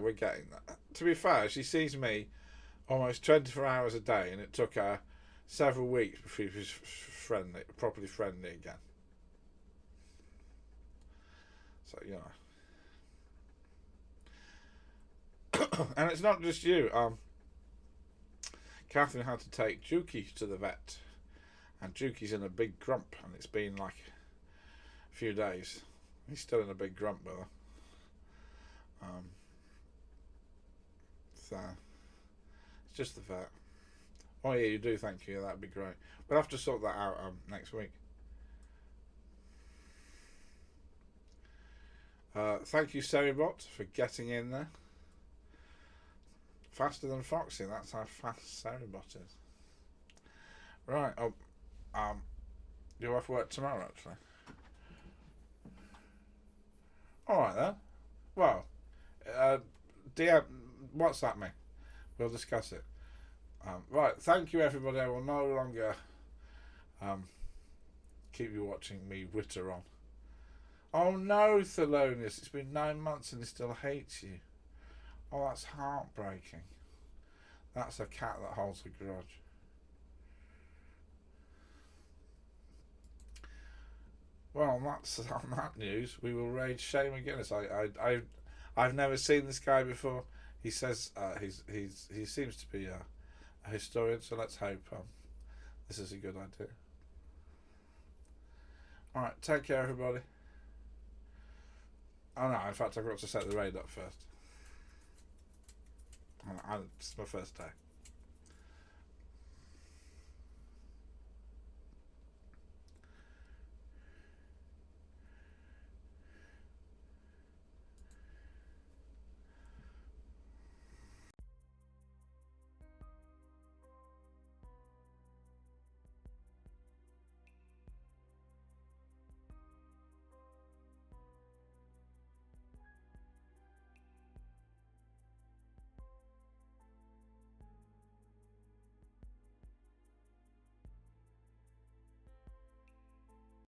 To be fair, she sees me almost 24 hours a day, and it took her several weeks before she was properly friendly again. So, and it's not just you. Catherine had to take Juki to the vet, and Juki's in a big grump, and it's been like a few days. He's still in a big grump with her. So it's just the vet. Oh yeah, you do, thank you. That'd be great. We'll have to sort that out next week. Thank you, Seribot, for getting in there. Faster than Foxy. That's how fast Seribot is. Right. You're off work tomorrow, actually. All right then. Well, DM, WhatsApp me. We'll discuss it. Right. Thank you, everybody. I will no longer keep you watching me witter on. Oh no, Thelonious, it's been 9 months and he still hates you. Oh, that's heartbreaking. That's a cat that holds a grudge. Well, on that news, we will raid Shane McGuinness. I've never seen this guy before. He says he seems to be a historian, so let's hope this is a good idea. All right, take care, everybody. Oh no, in fact, I've got to set the raid up first. It's my first day.